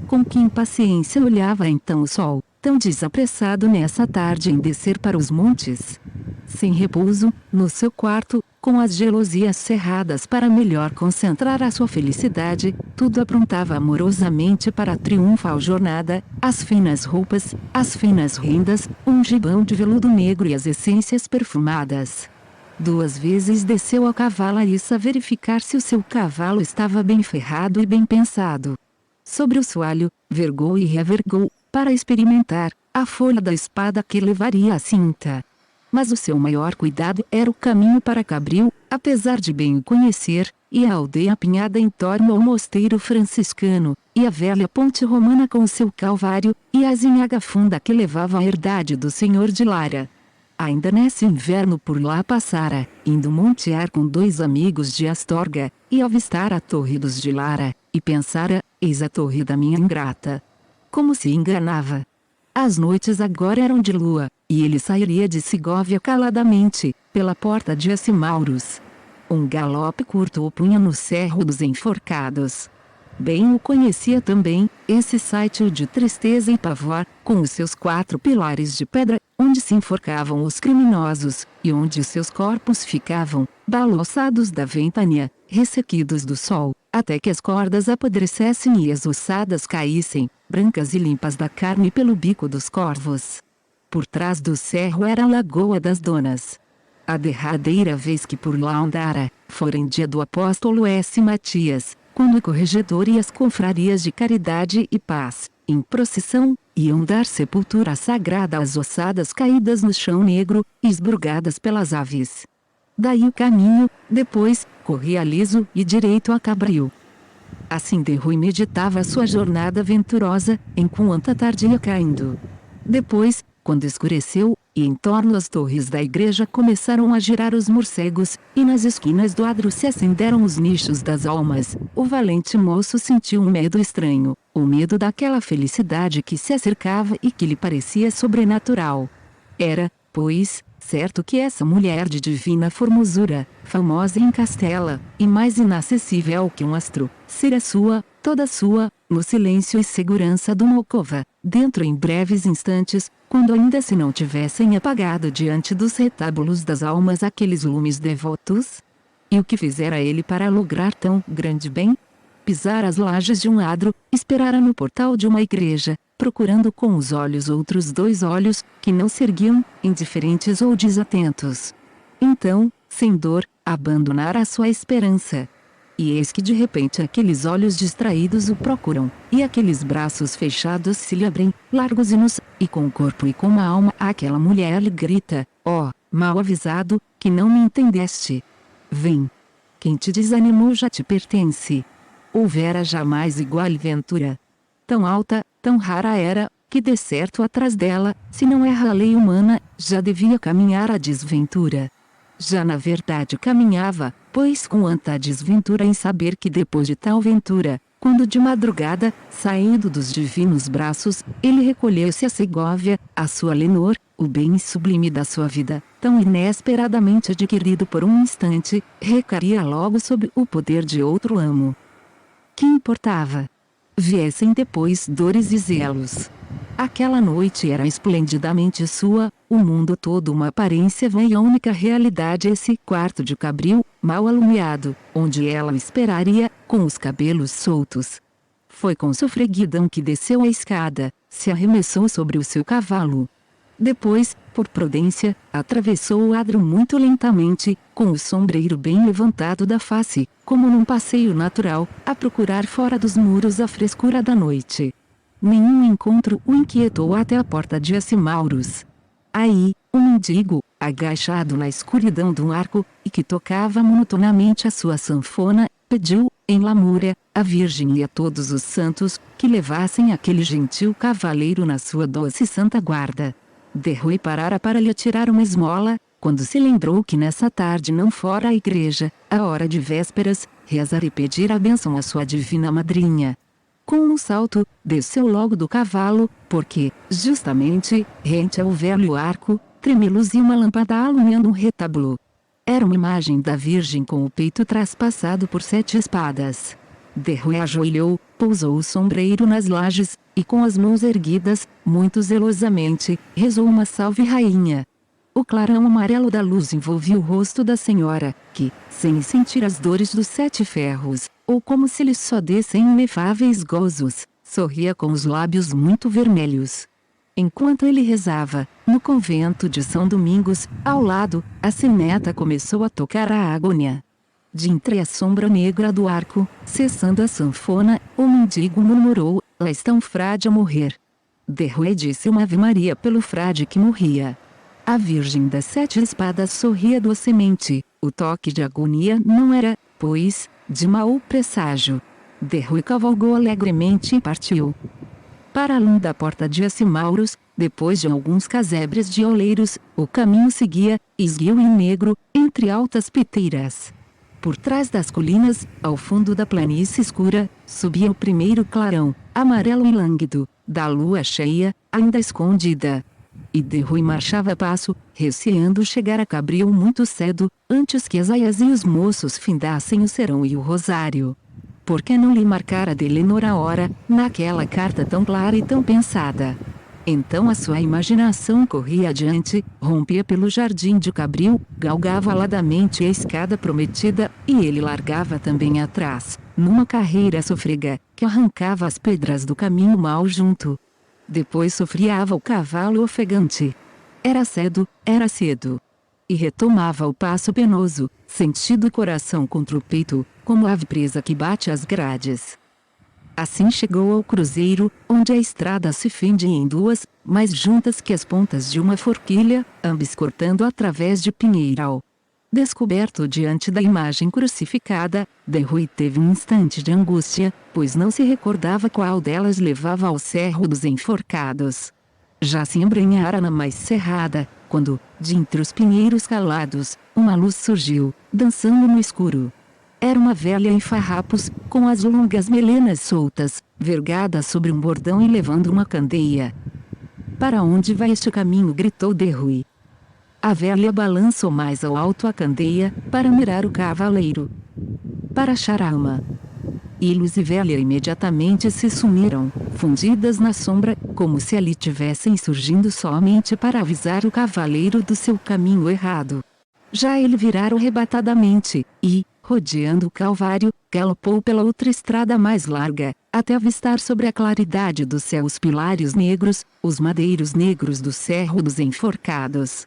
Com que impaciência olhava então o sol, tão desapressado nessa tarde em descer para os montes? Sem repouso, no seu quarto, com as gelosias cerradas para melhor concentrar a sua felicidade, tudo aprontava amorosamente para a triunfal jornada, as finas roupas, as finas rendas, um gibão de veludo negro e as essências perfumadas. 2 vezes desceu a cavalariça verificar se o seu cavalo estava bem ferrado e bem pensado. Sobre o soalho, vergou e revergou, para experimentar, a folha da espada que levaria à cinta. Mas o seu maior cuidado era o caminho para Cabril, apesar de bem o conhecer, e a aldeia apinhada em torno ao mosteiro franciscano, e a velha ponte romana com o seu calvário, e a azinhaga funda que levava à herdade do senhor de Lara. Ainda nesse inverno por lá passara, indo montear com 2 amigos de Astorga, e avistar a torre dos de Lara, e pensara, eis a torre da minha ingrata. Como se enganava. As noites agora eram de lua, e ele sairia de Sigóvia caladamente, pela porta de Acimauros. Um galope curto o punha no Cerro dos Enforcados. Bem o conhecia também, esse sítio de tristeza e pavor, com os seus 4 pilares de pedra, onde se enforcavam os criminosos, e onde os seus corpos ficavam, balouçados da ventania, ressequidos do sol, até que as cordas apodrecessem e as ossadas caíssem, brancas e limpas da carne pelo bico dos corvos. Por trás do cerro era a Lagoa das Donas. A derradeira vez que por lá andara, fora em dia do apóstolo S. Matias, quando o corregedor e as confrarias de caridade e paz, em procissão, iam dar sepultura sagrada às ossadas caídas no chão negro, esburgadas pelas aves. Daí o caminho, depois, corria liso e direito a Cabril. Assim Derrui meditava a sua jornada venturosa, enquanto a tarde ia caindo. Depois, quando escureceu, e em torno às torres da igreja começaram a girar os morcegos, e nas esquinas do adro se acenderam os nichos das almas, o valente moço sentiu um medo estranho, o medo daquela felicidade que se acercava e que lhe parecia sobrenatural. Era, pois, certo que essa mulher de divina formosura, famosa em Castela, e mais inacessível que um astro, seria sua, toda sua, no silêncio e segurança de uma alcova, dentro em breves instantes, quando ainda se não tivessem apagado diante dos retábulos das almas aqueles lumes devotos? E o que fizera ele para lograr tão grande bem? Pisar as lajes de um adro, esperara no portal de uma igreja, procurando com os olhos outros 2 olhos, que não se erguiam, indiferentes ou desatentos. Então, sem dor, abandonara a sua esperança. E eis que de repente aqueles olhos distraídos o procuram, e aqueles braços fechados se lhe abrem, largos e nus, e com o corpo e com a alma aquela mulher lhe grita, ó, mal avisado, que não me entendeste. Vem. Quem te desanimou já te pertence. Houvera jamais igual ventura. Tão alta, tão rara era, que de certo atrás dela, se não erra a lei humana, já devia caminhar a desventura. Já na verdade caminhava, pois com anta desventura em saber que depois de tal ventura, Quando de madrugada, saindo dos divinos braços, ele recolheu-se a Segóvia, a sua Lenor, o bem sublime da sua vida, tão inesperadamente adquirido por um instante, recaía logo sob o poder de outro amo. Que importava? Viessem depois dores e zelos. Aquela noite era esplendidamente sua, o mundo todo uma aparência vã e a única realidade esse quarto de Cabril, mal alumiado, onde ela o esperaria, com os cabelos soltos. Foi com sofreguidão que desceu a escada, se arremessou sobre o seu cavalo. Depois, por prudência, atravessou o adro muito lentamente, com o sombreiro bem levantado da face, como num passeio natural, a procurar fora dos muros a frescura da noite. Nenhum encontro o inquietou até a porta de Acimauros. Aí, um mendigo, agachado na escuridão de um arco, e que tocava monotonamente a sua sanfona, pediu, em lamúria, à Virgem e a todos os santos, que levassem aquele gentil cavaleiro na sua doce e santa guarda. Derrui parara para lhe tirar uma esmola, quando se lembrou que nessa tarde não fora à igreja, à hora de vésperas, rezar e pedir a bênção à sua divina madrinha. Com um salto, desceu logo do cavalo, porque, justamente, rente ao velho arco, tremeluzia uma lâmpada alumiando um retábulo. Era uma imagem da Virgem com o peito traspassado por 7 espadas. Derrui ajoelhou, pousou o sombreiro nas lajes, e com as mãos erguidas, muito zelosamente, rezou uma salve rainha. O clarão amarelo da luz envolvia o rosto da senhora, que, sem sentir as dores dos 7 ferros, ou como se lhe só dessem inefáveis gozos, sorria com os lábios muito vermelhos. Enquanto ele rezava, no convento de São Domingos, ao lado, a sineta começou a tocar a agônia. De entre a sombra negra do arco, cessando a sanfona, o mendigo murmurou: "Lá está um frade a morrer." Derrui disse uma ave-maria pelo frade que morria. A Virgem das 7 espadas sorria docemente. O toque de agonia não era, pois, de mau presságio. Derrui cavalgou alegremente e partiu. Para além da porta de Acimauros, depois de alguns casebres de oleiros, o caminho seguia, esguio e negro, entre altas piteiras. Por trás das colinas, ao fundo da planície escura, subia o primeiro clarão, amarelo e lânguido, da lua cheia, ainda escondida. E Derrui marchava a passo, receando chegar a Cabril muito cedo, antes que as aias e os moços findassem o serão e o rosário. Por que não lhe marcara de Lenor a hora, naquela carta tão clara e tão pensada? Então a sua imaginação corria adiante, rompia pelo jardim de Cabril, galgava aladamente a escada prometida, e ele largava também atrás, numa carreira sofrega, que arrancava as pedras do caminho mal junto. Depois sofreava o cavalo ofegante. Era cedo. E retomava o passo penoso, sentindo o coração contra o peito, como ave presa que bate as grades. Assim chegou ao cruzeiro, onde a estrada se fende em 2, mais juntas que as pontas de uma forquilha, ambas cortando através de pinheiral. Descoberto diante da imagem crucificada, Derrui teve um instante de angústia, pois não se recordava qual delas levava ao cerro dos enforcados. Já se embrenhara na mais cerrada, quando, de entre os pinheiros calados, uma luz surgiu, dançando no escuro. Era uma velha em farrapos, com as longas melenas soltas, vergada sobre um bordão e levando uma candeia. "Para onde vai este caminho?" gritou Derrui. A velha balançou mais ao alto a candeia, para mirar o cavaleiro. "Para Charalma." Ilhos e velha imediatamente se sumiram, fundidas na sombra, como se ali tivessem surgindo somente para avisar o cavaleiro do seu caminho errado. Já ele virara arrebatadamente, e, rodeando o Calvário, galopou pela outra estrada mais larga, até avistar sobre a claridade do céu os pilares negros, os madeiros negros do cerro dos enforcados.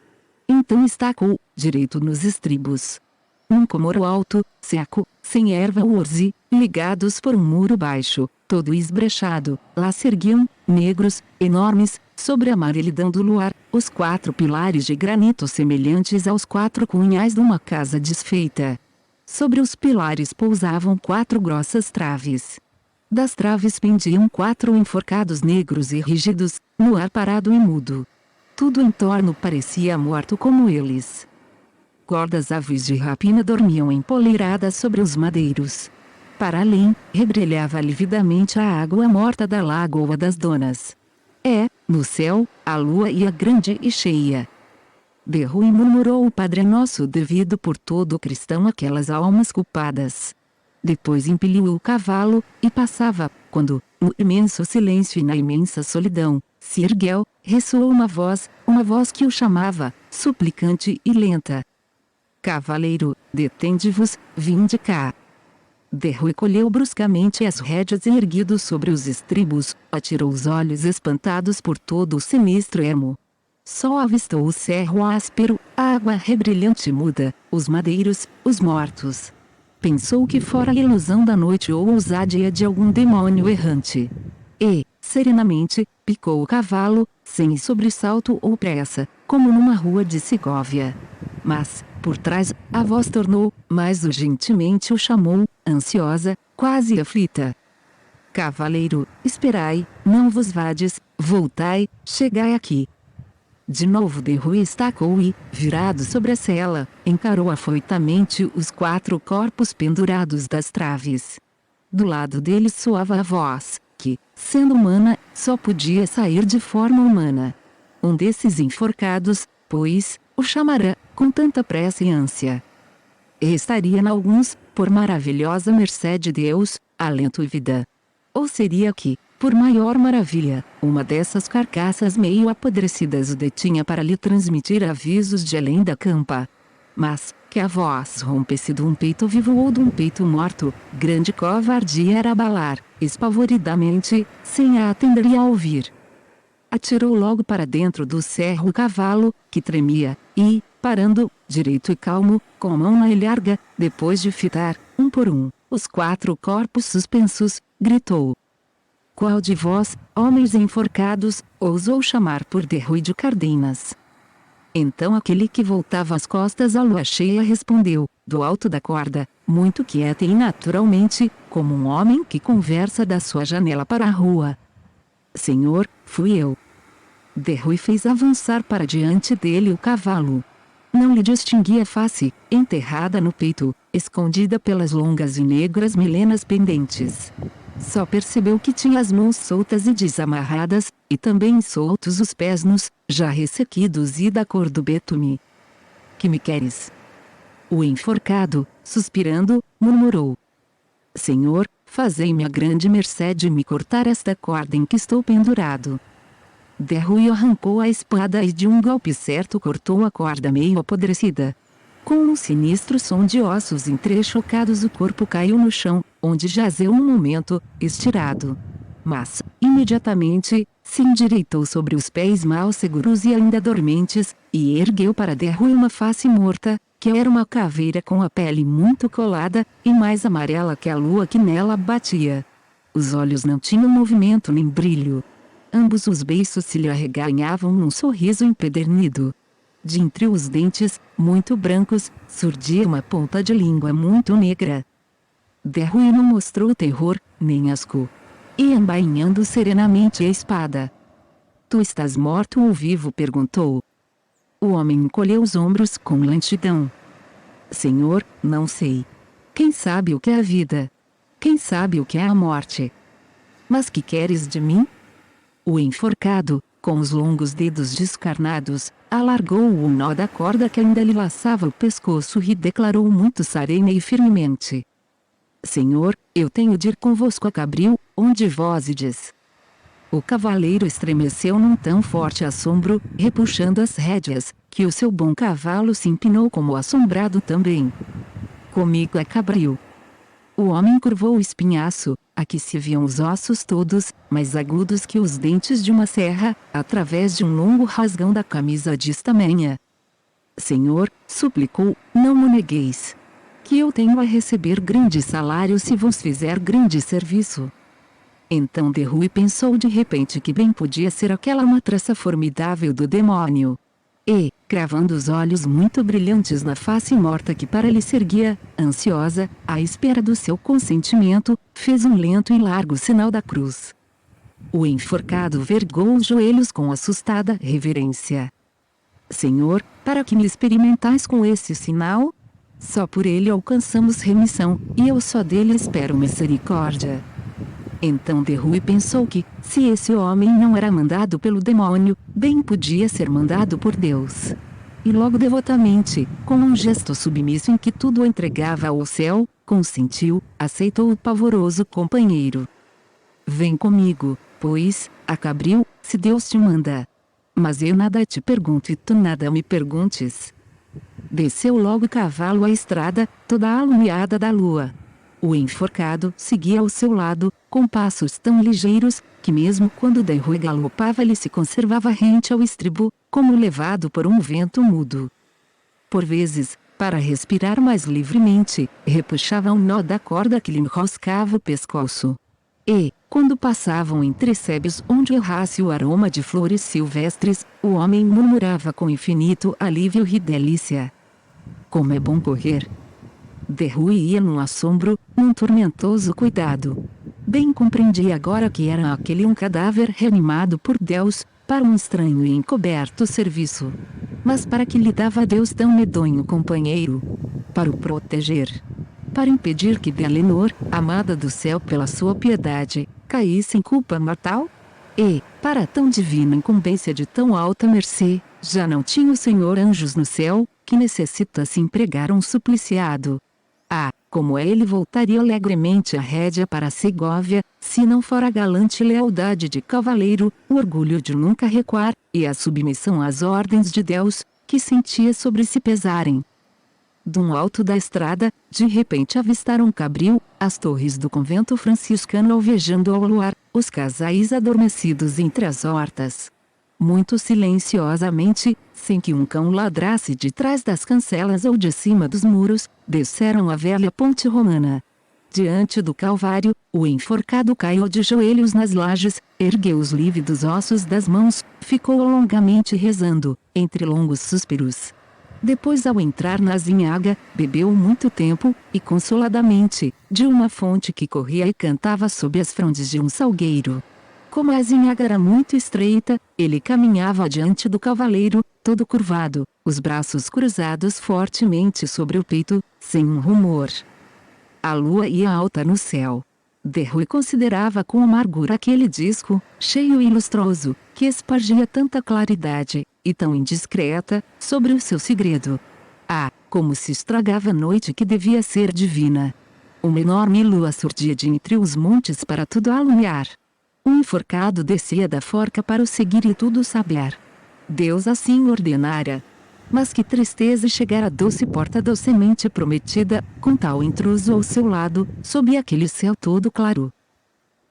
Então estacou, direito nos estribos. Um comoro alto, seco, sem erva ou orze, ligados por um muro baixo, todo esbrechado, lá se erguiam, negros, enormes, sobre a amarelidão do luar, os 4 pilares de granito semelhantes aos 4 cunhais de uma casa desfeita. Sobre os pilares pousavam 4 grossas traves. Das traves pendiam 4 enforcados negros e rígidos, no ar parado e mudo. Tudo em torno parecia morto como eles. Gordas aves de rapina dormiam empoleiradas sobre os madeiros. Para além, rebrilhava lividamente a água morta da Lagoa das Donas. No céu, a lua ia grande e cheia. De Rui murmurou o Padre Nosso devido por todo cristão aquelas almas culpadas. Depois impeliu o cavalo, e passava, quando, no imenso silêncio e na imensa solidão, se ergueu, ressoou uma voz que o chamava, suplicante e lenta. Cavaleiro, detende-vos, vinde cá. De Rui colheu bruscamente as rédeas e erguido sobre os estribos, atirou os olhos espantados por todo o sinistro ermo. Só avistou o cerro áspero, a água rebrilhante e muda, os madeiros, os mortos. Pensou que fora ilusão da noite ou ousadia de algum demônio errante. E, serenamente, picou o cavalo, sem sobressalto ou pressa, como numa rua de Segóvia. Mas, por trás, a voz tornou, mais urgentemente o chamou, ansiosa, quase aflita. Cavaleiro, esperai, não vos vades, voltai, chegai aqui. De novo De Rui estacou e, virado sobre a sela, encarou afoitamente os 4 corpos pendurados das traves. Do lado deles soava a voz, que, sendo humana, só podia sair de forma humana. Um desses enforcados, pois, o chamará, com tanta pressa e ânsia. E estaria alguns, por maravilhosa mercê de Deus, alento e vida. Ou seria que, por maior maravilha, uma dessas carcaças meio apodrecidas o detinha para lhe transmitir avisos de além da campa. Mas, que a voz rompesse de um peito vivo ou de um peito morto, grande covardia era abalar, espavoridamente, sem a atender e a ouvir. Atirou logo para dentro do cerro o cavalo, que tremia, e, parando, direito e calmo, com a mão na ilharga, depois de fitar, um por um, os 4 corpos suspensos, gritou. Qual de vós, homens enforcados, ousou chamar por De Rui de Cardenas? Então aquele que voltava as costas à lua cheia respondeu, do alto da corda, muito quieta e naturalmente, como um homem que conversa da sua janela para a rua. Senhor, fui eu. De Rui fez avançar para diante dele o cavalo. Não lhe distinguia a face, enterrada no peito, escondida pelas longas e negras melenas pendentes. Só percebeu que tinha as mãos soltas e desamarradas, e também soltos os pés nus, já ressequidos e da cor do betume. Que me queres? O enforcado, suspirando, murmurou. Senhor, fazei-me a grande mercê de me cortar esta corda em que estou pendurado. De Rui arrancou a espada e de um golpe certo cortou a corda meio apodrecida. Com um sinistro som de ossos entrechocados o corpo caiu no chão, onde jazeu um momento, estirado. Mas, imediatamente, se endireitou sobre os pés mal seguros e ainda dormentes, e ergueu para De Rui uma face morta, que era uma caveira com a pele muito colada, e mais amarela que a lua que nela batia. Os olhos não tinham movimento nem brilho. Ambos os beiços se lhe arreganhavam num sorriso empedernido. De entre os dentes, muito brancos, surgia uma ponta de língua muito negra. De Rui não mostrou terror, nem asco. E embainhando serenamente a espada. Tu estás morto ou vivo? Perguntou. O homem encolheu os ombros com lentidão. Senhor, não sei. Quem sabe o que é a vida? Quem sabe o que é a morte? Mas que queres de mim? O enforcado, com os longos dedos descarnados, alargou o nó da corda que ainda lhe laçava o pescoço e declarou muito serena e firmemente. Senhor, eu tenho de ir convosco a Cabril, onde vós ides. O cavaleiro estremeceu num tão forte assombro, repuxando as rédeas, que o seu bom cavalo se empinou como assombrado também. Comigo a Cabril. O homem curvou o espinhaço, a que se viam os ossos todos, mais agudos que os dentes de uma serra, através de um longo rasgão da camisa de estamanha. Senhor, suplicou, não me negueis. Que eu tenho a receber grande salário se vos fizer grande serviço. Então De Rui pensou de repente que bem podia ser aquela matraça formidável do demônio. E, cravando os olhos muito brilhantes na face morta que para lhe se erguia, ansiosa, à espera do seu consentimento, fez um lento e largo sinal da cruz. O enforcado vergou os joelhos com assustada reverência. Senhor, para que me experimentais com esse sinal? Só por ele alcançamos remissão, e eu só dele espero misericórdia. Então Derrui pensou que, se esse homem não era mandado pelo demônio, bem podia ser mandado por Deus. E logo devotamente, com um gesto submisso em que tudo entregava ao céu, consentiu, aceitou o pavoroso companheiro. Vem comigo, pois, a Cabril, se Deus te manda. Mas eu nada te pergunto e tu nada me perguntes. Desceu logo o cavalo a estrada, toda alumiada da lua. O enforcado seguia ao seu lado, com passos tão ligeiros, que mesmo quando Derrui galopava ele se conservava rente ao estribo, como levado por um vento mudo. Por vezes, para respirar mais livremente, repuxava um nó da corda que lhe enroscava o pescoço. E, quando passavam entre sébos onde errasse o aroma de flores silvestres, o homem murmurava com infinito alívio e delícia. Como é bom correr! Derrui ia num assombro, num tormentoso cuidado. Bem compreendia agora que era aquele um cadáver reanimado por Deus, para um estranho e encoberto serviço. Mas para que lhe dava Deus tão medonho companheiro? Para o proteger. Para impedir que Belenor, amada do céu pela sua piedade, caísse em culpa mortal? E, para tão divina incumbência de tão alta mercê, já não tinha o Senhor anjos no céu, que necessita se empregar um supliciado. Ah, como ele voltaria alegremente a rédea para Segóvia, se não fora a galante lealdade de cavaleiro, o orgulho de nunca recuar, e a submissão às ordens de Deus, que sentia sobre si pesarem. Dum alto da estrada, de repente avistaram Cabril, as torres do convento franciscano alvejando ao luar, os casais adormecidos entre as hortas. Muito silenciosamente, sem que um cão ladrasse de trás das cancelas ou de cima dos muros, desceram a velha ponte romana. Diante do Calvário, o enforcado caiu de joelhos nas lajes, ergueu os lívidos ossos das mãos, ficou longamente rezando, entre longos suspiros. Depois, ao entrar na azinhaga, bebeu muito tempo, e consoladamente, de uma fonte que corria e cantava sob as frondes de um salgueiro. Como a azinhaga era muito estreita, ele caminhava adiante do cavaleiro, todo curvado, os braços cruzados fortemente sobre o peito, sem um rumor. A lua ia alta no céu. Derrui considerava com amargura aquele disco, cheio e lustroso, que espargia tanta claridade, e tão indiscreta, sobre o seu segredo. Ah, como se estragava a noite que devia ser divina! Uma enorme lua surgia de entre os montes para tudo alumiar. Um enforcado descia da forca para o seguir e tudo saber. Deus assim ordenara. Mas que tristeza chegar à doce porta da semente prometida, com tal intruso ao seu lado, sob aquele céu todo claro.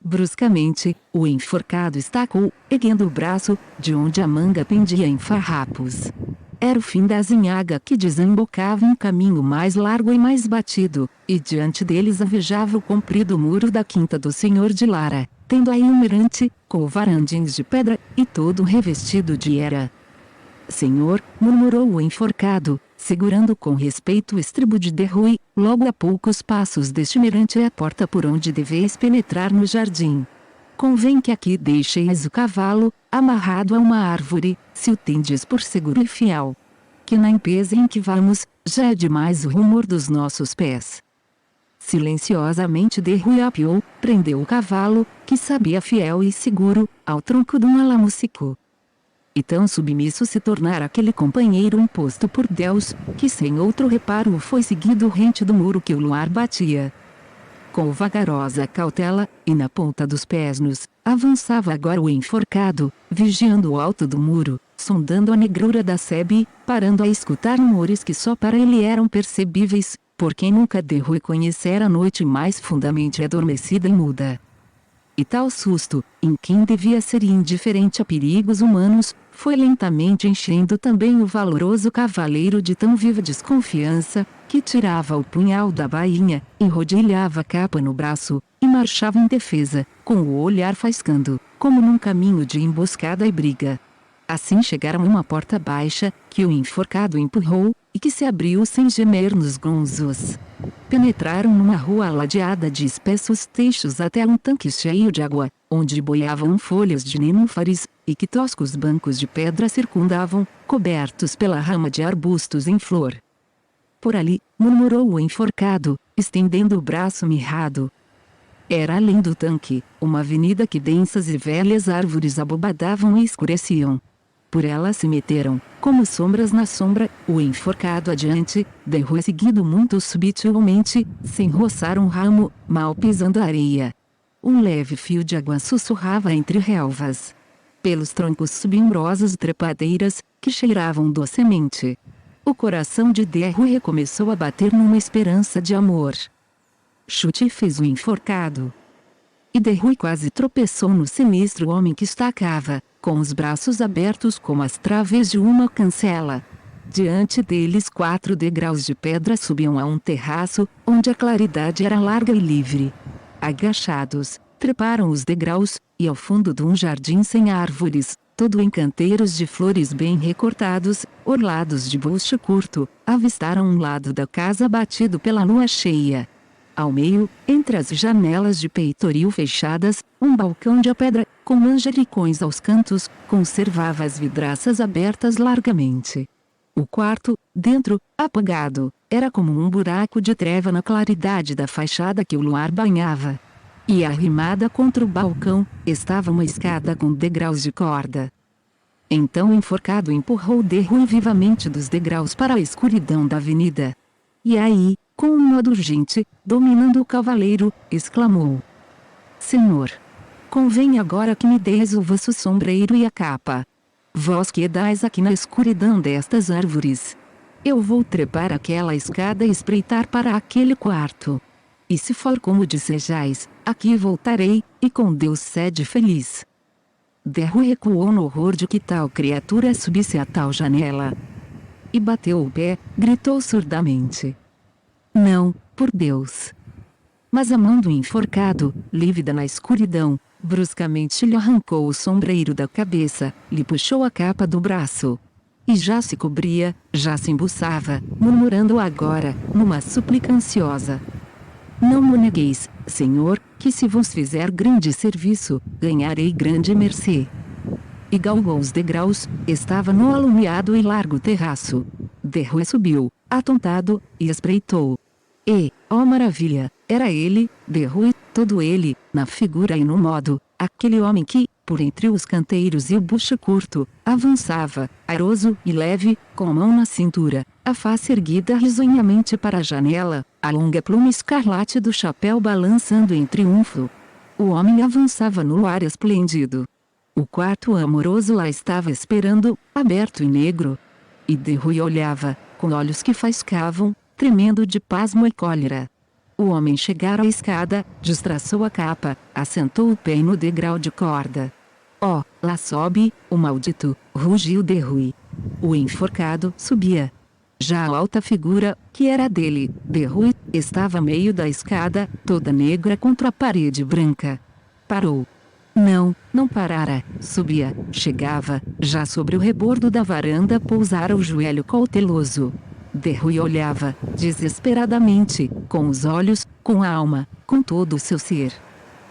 Bruscamente, o enforcado estacou, erguendo o braço, de onde a manga pendia em farrapos. Era o fim da azinhaga que desembocava em caminho mais largo e mais batido, e diante deles avejava o comprido muro da quinta do senhor de Lara, tendo aí um mirante, com varandins de pedra, e todo revestido de era. Senhor, murmurou o enforcado, segurando com respeito o estribo de Derrui, logo a poucos passos deste mirante é a porta por onde deveis penetrar no jardim. Convém que aqui deixeis o cavalo, amarrado a uma árvore, se o tendes por seguro e fiel. Que na empresa em que vamos, já é demais o rumor dos nossos pés. Silenciosamente Derrui apeou, prendeu o cavalo, que sabia fiel e seguro, ao tronco de um alamucico. E tão submisso se tornara aquele companheiro imposto por Deus, que sem outro reparo o foi seguido rente do muro que o luar batia. Com vagarosa cautela, e na ponta dos pés nus, avançava agora o enforcado, vigiando o alto do muro, sondando a negrura da sebe, parando a escutar rumores que só para ele eram percebíveis, por quem nunca Derrui conhecera a noite mais fundamente adormecida e muda. E tal susto, em quem devia ser indiferente a perigos humanos, foi lentamente enchendo também o valoroso cavaleiro de tão viva desconfiança, que tirava o punhal da bainha, enrodilhava a capa no braço, e marchava em defesa, com o olhar faiscando, como num caminho de emboscada e briga. Assim chegaram a uma porta baixa, que o enforcado empurrou, e que se abriu sem gemer nos gonzos. Penetraram numa rua aladeada de espessos teixos até um tanque cheio de água, onde boiavam folhas de nenúfares, e que toscos bancos de pedra circundavam, cobertos pela rama de arbustos em flor. por ali, murmurou o enforcado, estendendo o braço mirrado. Era além do tanque, uma avenida que densas e velhas árvores abobadavam e escureciam. Por ela se meteram, como sombras na sombra, o enforcado adiante, de rua seguido muito subtilmente, sem roçar um ramo, mal pisando a areia. Um leve fio de água sussurrava entre relvas. Pelos troncos subiam rosas trepadeiras, que cheiravam docemente. O coração de Derrui recomeçou a bater numa esperança de amor. Chute fez o enforcado. E Derrui quase tropeçou no sinistro homem que estacava, com os braços abertos como as traves de uma cancela. Diante deles 4 degraus de pedra subiam a um terraço, onde a claridade era larga e livre. Agachados, treparam os degraus, e ao fundo de um jardim sem árvores, todo em canteiros de flores bem recortados, orlados de bucho curto, avistaram um lado da casa batido pela lua cheia. Ao meio, entre as janelas de peitoril fechadas, um balcão de pedra, com manjericões aos cantos, conservava as vidraças abertas largamente. O quarto, dentro, apagado, era como um buraco de treva na claridade da fachada que o luar banhava. E arrimada contra o balcão, estava uma escada com degraus de corda. Então o enforcado empurrou Derrui vivamente dos degraus para a escuridão da avenida. E aí, com um modo urgente, dominando o cavaleiro, exclamou: Senhor, convém agora que me deis o vosso sombreiro e a capa. Vós quedais aqui na escuridão destas árvores. Eu vou trepar aquela escada e espreitar para aquele quarto. E se for como desejais, aqui voltarei, e com Deus sede feliz. Derrui recuou no horror de que tal criatura subisse a tal janela. E bateu o pé, gritou surdamente: Não, por Deus! Mas a mão do enforcado, lívida na escuridão, bruscamente lhe arrancou o sombreiro da cabeça, lhe puxou a capa do braço. E já se cobria, já se embuçava, murmurando agora, numa súplica ansiosa: Não me negueis, Senhor, que se vos fizer grande serviço, ganharei grande mercê. E galgou os degraus, estava no alumiado e largo terraço. Derrui subiu, atontado, e espreitou. E, ó maravilha, era ele, Derrui, todo ele, na figura e no modo, aquele homem que, por entre os canteiros e o bucho curto, avançava, airoso e leve, com a mão na cintura, a face erguida risonhamente para a janela, a longa pluma escarlate do chapéu balançando em triunfo. O homem avançava no luar esplêndido. O quarto amoroso lá estava esperando, aberto e negro. E Derrui olhava, com olhos que faiscavam, tremendo de pasmo e cólera. O homem chegara à escada, destraçou a capa, assentou o pé no degrau de corda. Ó, lá sobe, o maldito, rugiu Derrui. O enforcado subia. Já a alta figura, que era dele, Derrui, estava a meio da escada, toda negra contra a parede branca. Parou. Não, não parara, subia, chegava, já sobre o rebordo da varanda pousara o joelho cauteloso. Derrui olhava, desesperadamente, com os olhos, com a alma, com todo o seu ser.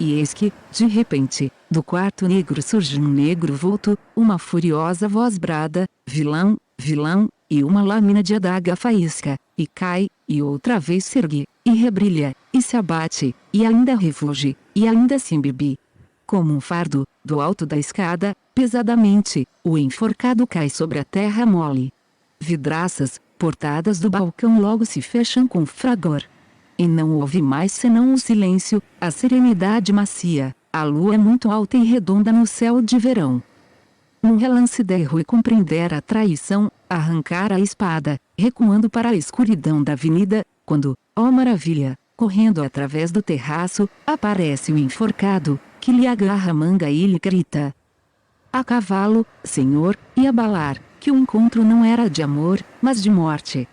E eis que, de repente, do quarto negro surge um negro vulto, uma furiosa voz brada: vilão, vilão, e uma lâmina de adaga faísca, e cai, e outra vez se ergue, e rebrilha, e se abate, e ainda refulge, e ainda se embibi. Como um fardo, do alto da escada, pesadamente, o enforcado cai sobre a terra mole. Vidraças, portadas do balcão logo se fecham com fragor. E não houve mais senão o silêncio, a serenidade macia, a lua muito alta e redonda no céu de verão. Num relance Derrui compreendera a traição, arrancara a espada, recuando para a escuridão da avenida, quando, ó maravilha, correndo através do terraço, aparece o enforcado, que lhe agarra a manga e lhe grita: A cavalo, senhor, e abalar, que o encontro não era de amor, mas de morte.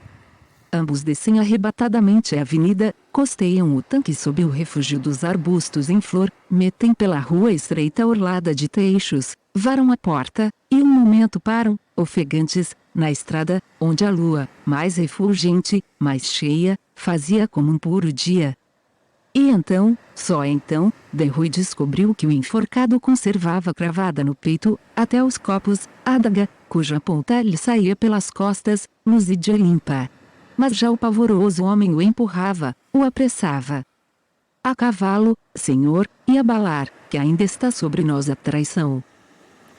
Ambos descem arrebatadamente a avenida, costeiam o tanque sob o refúgio dos arbustos em flor, metem pela rua estreita orlada de teixos, varam a porta, e um momento param, ofegantes, na estrada, onde a lua, mais refulgente, mais cheia, fazia como um puro dia. E então, só então, Derrui descobriu que o enforcado conservava cravada no peito, até os copos, a adaga, cuja ponta lhe saía pelas costas, luzida e limpa. mas já o pavoroso homem o empurrava, o apressava. A cavalo, Senhor, e abalar, que ainda está sobre nós a traição.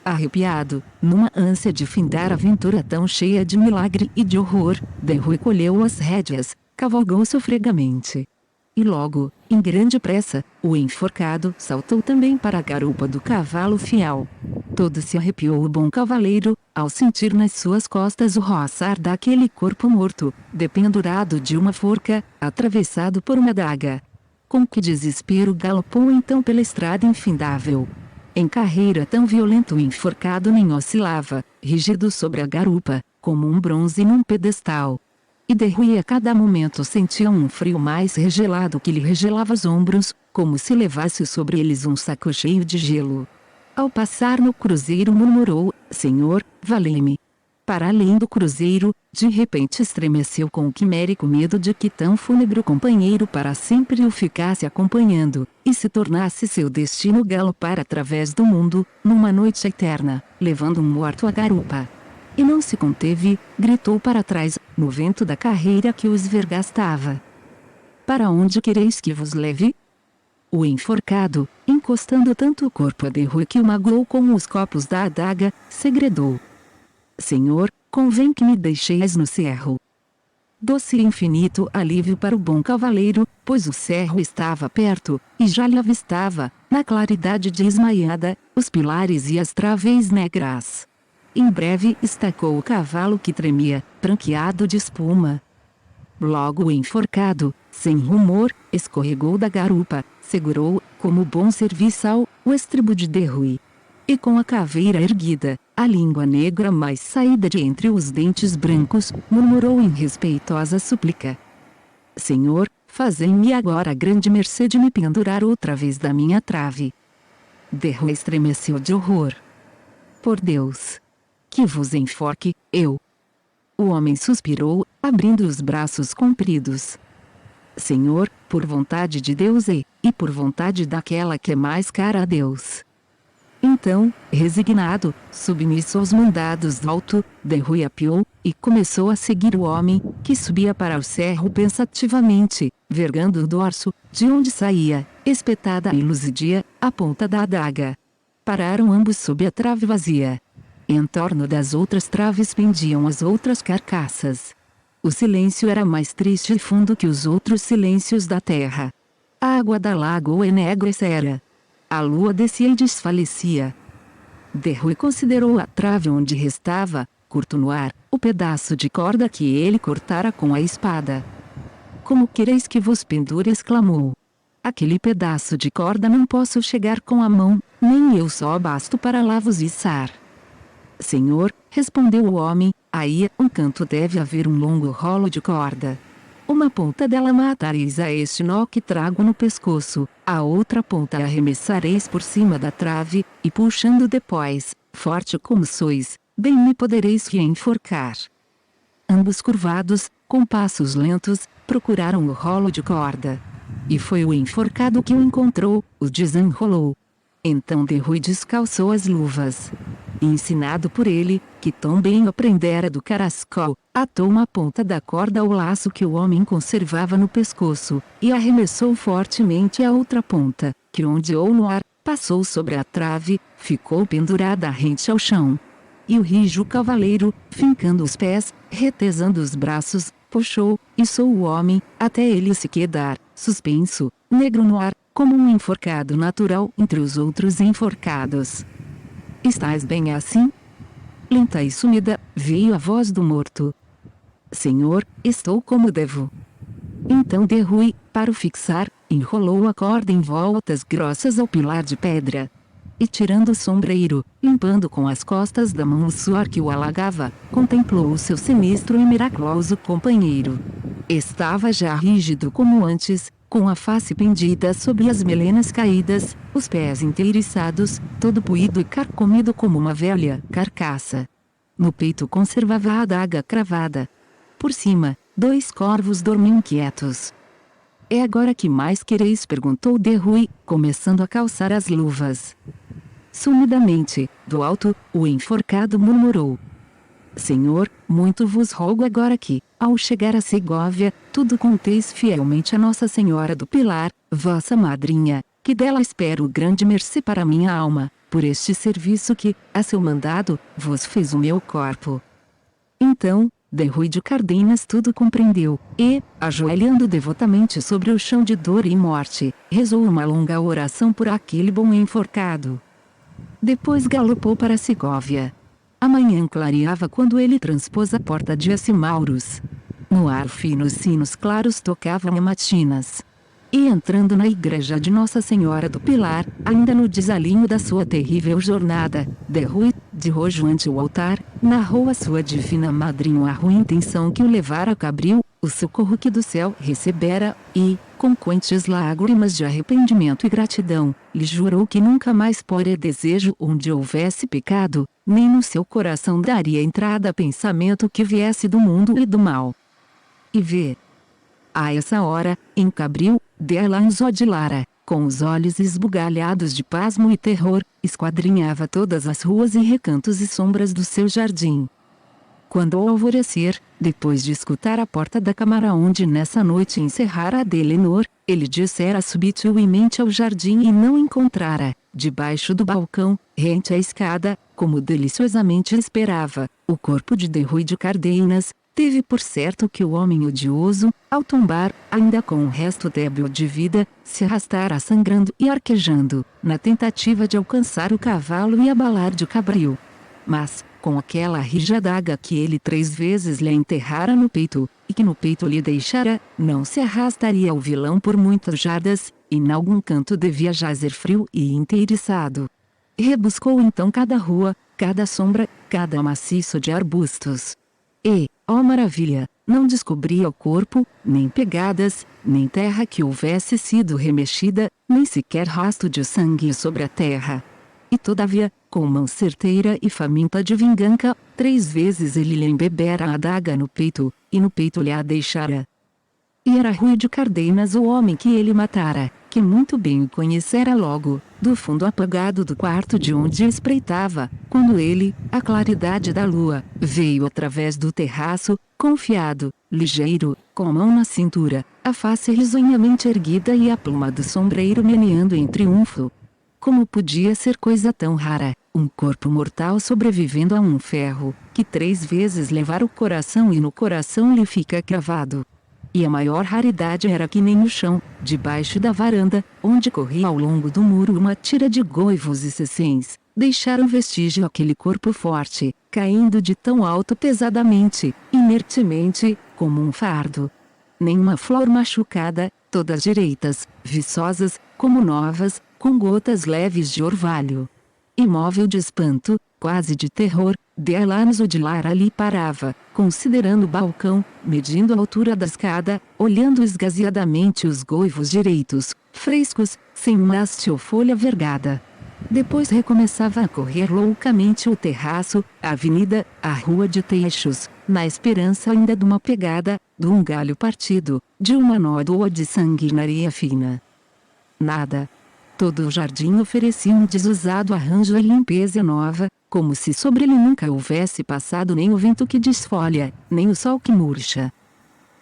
Arrepiado, numa ânsia de findar a aventura tão cheia de milagre e de horror, Derrui colheu as rédeas, cavalgou sofregamente. E logo, em grande pressa, o enforcado saltou também para a garupa do cavalo fiel. Todo se arrepiou o bom cavaleiro, ao sentir nas suas costas o roçar daquele corpo morto, dependurado de uma forca, atravessado por uma adaga. Com que desespero galopou então pela estrada infindável. Em carreira tão violenta o enforcado nem oscilava, rígido sobre a garupa, como um bronze num pedestal. E Derrui a cada momento sentia um frio mais regelado que lhe regelava os ombros, como se levasse sobre eles um saco cheio de gelo. Ao passar no cruzeiro murmurou, Senhor, valei-me. Para além do cruzeiro, de repente estremeceu com o quimérico medo de que tão fúnebre companheiro para sempre o ficasse acompanhando, e se tornasse seu destino galopar através do mundo, numa noite eterna, levando um morto à garupa. E não se conteve, gritou para trás, no vento da carreira que o esvergastava. Para onde quereis que vos leve? O enforcado, encostando tanto o corpo a Derrui que o magoou com os copos da adaga, segredou. Senhor, convém que me deixeis no cerro. Doce e infinito alívio para o bom cavaleiro, pois o cerro estava perto, e já lhe avistava, na claridade desmaiada, os pilares e as traves negras. Em breve estacou o cavalo que tremia, branqueado de espuma. Logo o enforcado, sem rumor, escorregou da garupa, segurou, como bom serviçal, o estribo de Derrui. E com a caveira erguida, a língua negra mais saída de entre os dentes brancos, murmurou em respeitosa súplica. Senhor, fazei-me agora a grande mercê de me pendurar outra vez da minha trave. Derrui estremeceu de horror. Por Deus! Que vos enforque, eu! O homem suspirou, abrindo os braços compridos. Senhor, por vontade de Deus e por vontade daquela que é mais cara a Deus. Então, resignado, submisso aos mandados do alto, Derrui apiou, e começou a seguir o homem, que subia para o cerro pensativamente, vergando o dorso, de onde saía, espetada e luzidia, a ponta da adaga. Pararam ambos sob a trave vazia. Em torno das outras traves pendiam as outras carcaças. O silêncio era mais triste e fundo que os outros silêncios da terra. A água da lagoa enegrecera. A lua descia e desfalecia. Derrui considerou a trave onde restava, curto no ar, o pedaço de corda que ele cortara com a espada. Como quereis que vos pendure? Exclamou. Aquele pedaço de corda não posso chegar com a mão, nem eu só basto para lá vos içar. Senhor, respondeu o homem, aí, um canto deve haver um longo rolo de corda. Uma ponta dela matareis a este nó que trago no pescoço, a outra ponta arremessareis por cima da trave, e puxando depois, forte como sois, bem me podereis reenforcar. Ambos curvados, com passos lentos, procuraram o rolo de corda. E foi o enforcado que o encontrou, o desenrolou. Então Derrui descalçou as luvas. E ensinado por ele, que tão bem aprendera do carascol, atou uma ponta da corda ao laço que o homem conservava no pescoço, e arremessou fortemente a outra ponta, que ondeou no ar, passou sobre a trave, ficou pendurada rente ao chão. E o rijo cavaleiro, fincando os pés, retesando os braços, puxou, içou o homem, até ele se quedar, suspenso, negro no ar, como um enforcado natural entre os outros enforcados. Estás bem assim? Lenta e sumida, veio a voz do morto. Senhor, estou como devo. Então Derrui, para o fixar, enrolou a corda em voltas grossas ao pilar de pedra. E tirando o sombreiro, limpando com as costas da mão o suor que o alagava, contemplou o seu sinistro e miraculoso companheiro. Estava já rígido como antes, com a face pendida sobre as melenas caídas, os pés inteiriçados, todo puído e carcomido como uma velha carcaça. No peito conservava a adaga cravada. Por cima, 2 corvos dormiam quietos. É agora que mais quereis? Perguntou Derrui, começando a calçar as luvas. Sumidamente, do alto, o enforcado murmurou. Senhor, muito vos rogo agora que, ao chegar a Segóvia, tudo conteis fielmente a Nossa Senhora do Pilar, vossa madrinha, que dela espero grande mercê para minha alma, por este serviço que, a seu mandado, vos fez o meu corpo. Então, de Rui de Cardenas tudo compreendeu, e, ajoelhando devotamente sobre o chão de dor e morte, rezou uma longa oração por aquele bom enforcado. Depois galopou para Segóvia. A manhã clareava quando ele transpôs a porta de Acimauros. No ar finos sinos claros tocavam matinas. E entrando na igreja de Nossa Senhora do Pilar, ainda no desalinho da sua terrível jornada, de Rui, de rojo ante o altar, narrou a sua divina madrinha a ruim intenção que o levara a Cabril, o socorro que do céu recebera, e, com quantas lágrimas de arrependimento e gratidão, lhe jurou que nunca mais poria desejo onde houvesse pecado, nem no seu coração daria entrada a pensamento que viesse do mundo e do mal. E vê. A essa hora, em Cabril, de Alonso de Lara, com os olhos esbugalhados de pasmo e terror, esquadrinhava todas as ruas e recantos e sombras do seu jardim. Quando ao alvorecer, depois de escutar a porta da câmara onde nessa noite encerrara a de Lenor, ele dissera subtilmente ao jardim e não encontrara, debaixo do balcão, rente à escada, como deliciosamente esperava, o corpo de Rui de Cardenas, teve por certo que o homem odioso, ao tombar, ainda com um resto débil de vida, se arrastara sangrando e arquejando, na tentativa de alcançar o cavalo e abalar de Cabril. Mas, com aquela rija adaga que ele 3 vezes lhe enterrara no peito, e que no peito lhe deixara, não se arrastaria o vilão por muitas jardas, e em algum canto devia jazer frio e inteiriçado. Rebuscou então cada rua, cada sombra, cada maciço de arbustos. E, ó maravilha, não descobria o corpo, nem pegadas, nem terra que houvesse sido remexida, nem sequer rasto de sangue sobre a terra. E todavia, com mão certeira e faminta de vingança, 3 vezes ele lhe embebera a adaga no peito, e no peito lhe a deixara. E era Rui de Cardenas o homem que ele matara, que muito bem o conhecera logo, do fundo apagado do quarto de onde espreitava, quando ele, à claridade da lua, veio através do terraço, confiado, ligeiro, com a mão na cintura, a face risonhamente erguida e a pluma do sombreiro meneando em triunfo. Como podia ser coisa tão rara, um corpo mortal sobrevivendo a um ferro, que 3 vezes levara o coração e no coração lhe fica cravado? E a maior raridade era que nem no chão, debaixo da varanda, onde corria ao longo do muro uma tira de goivos e cecens, deixaram vestígio aquele corpo forte, caindo de tão alto pesadamente, inertemente, como um fardo. Nenhuma flor machucada, todas direitas, viçosas, como novas, com gotas leves de orvalho. Imóvel de espanto, quase de terror, de Alonso de Lara ali parava, considerando o balcão, medindo a altura da escada, olhando esgazeadamente os goivos direitos, frescos, sem haste ou folha vergada. Depois recomeçava a correr loucamente o terraço, a avenida, a rua de Teixos, na esperança ainda de uma pegada, de um galho partido, de uma nódoa de sangue na areia fina. Nada. Todo o jardim oferecia um desusado arranjo e limpeza nova, como se sobre ele nunca houvesse passado nem o vento que desfolha, nem o sol que murcha.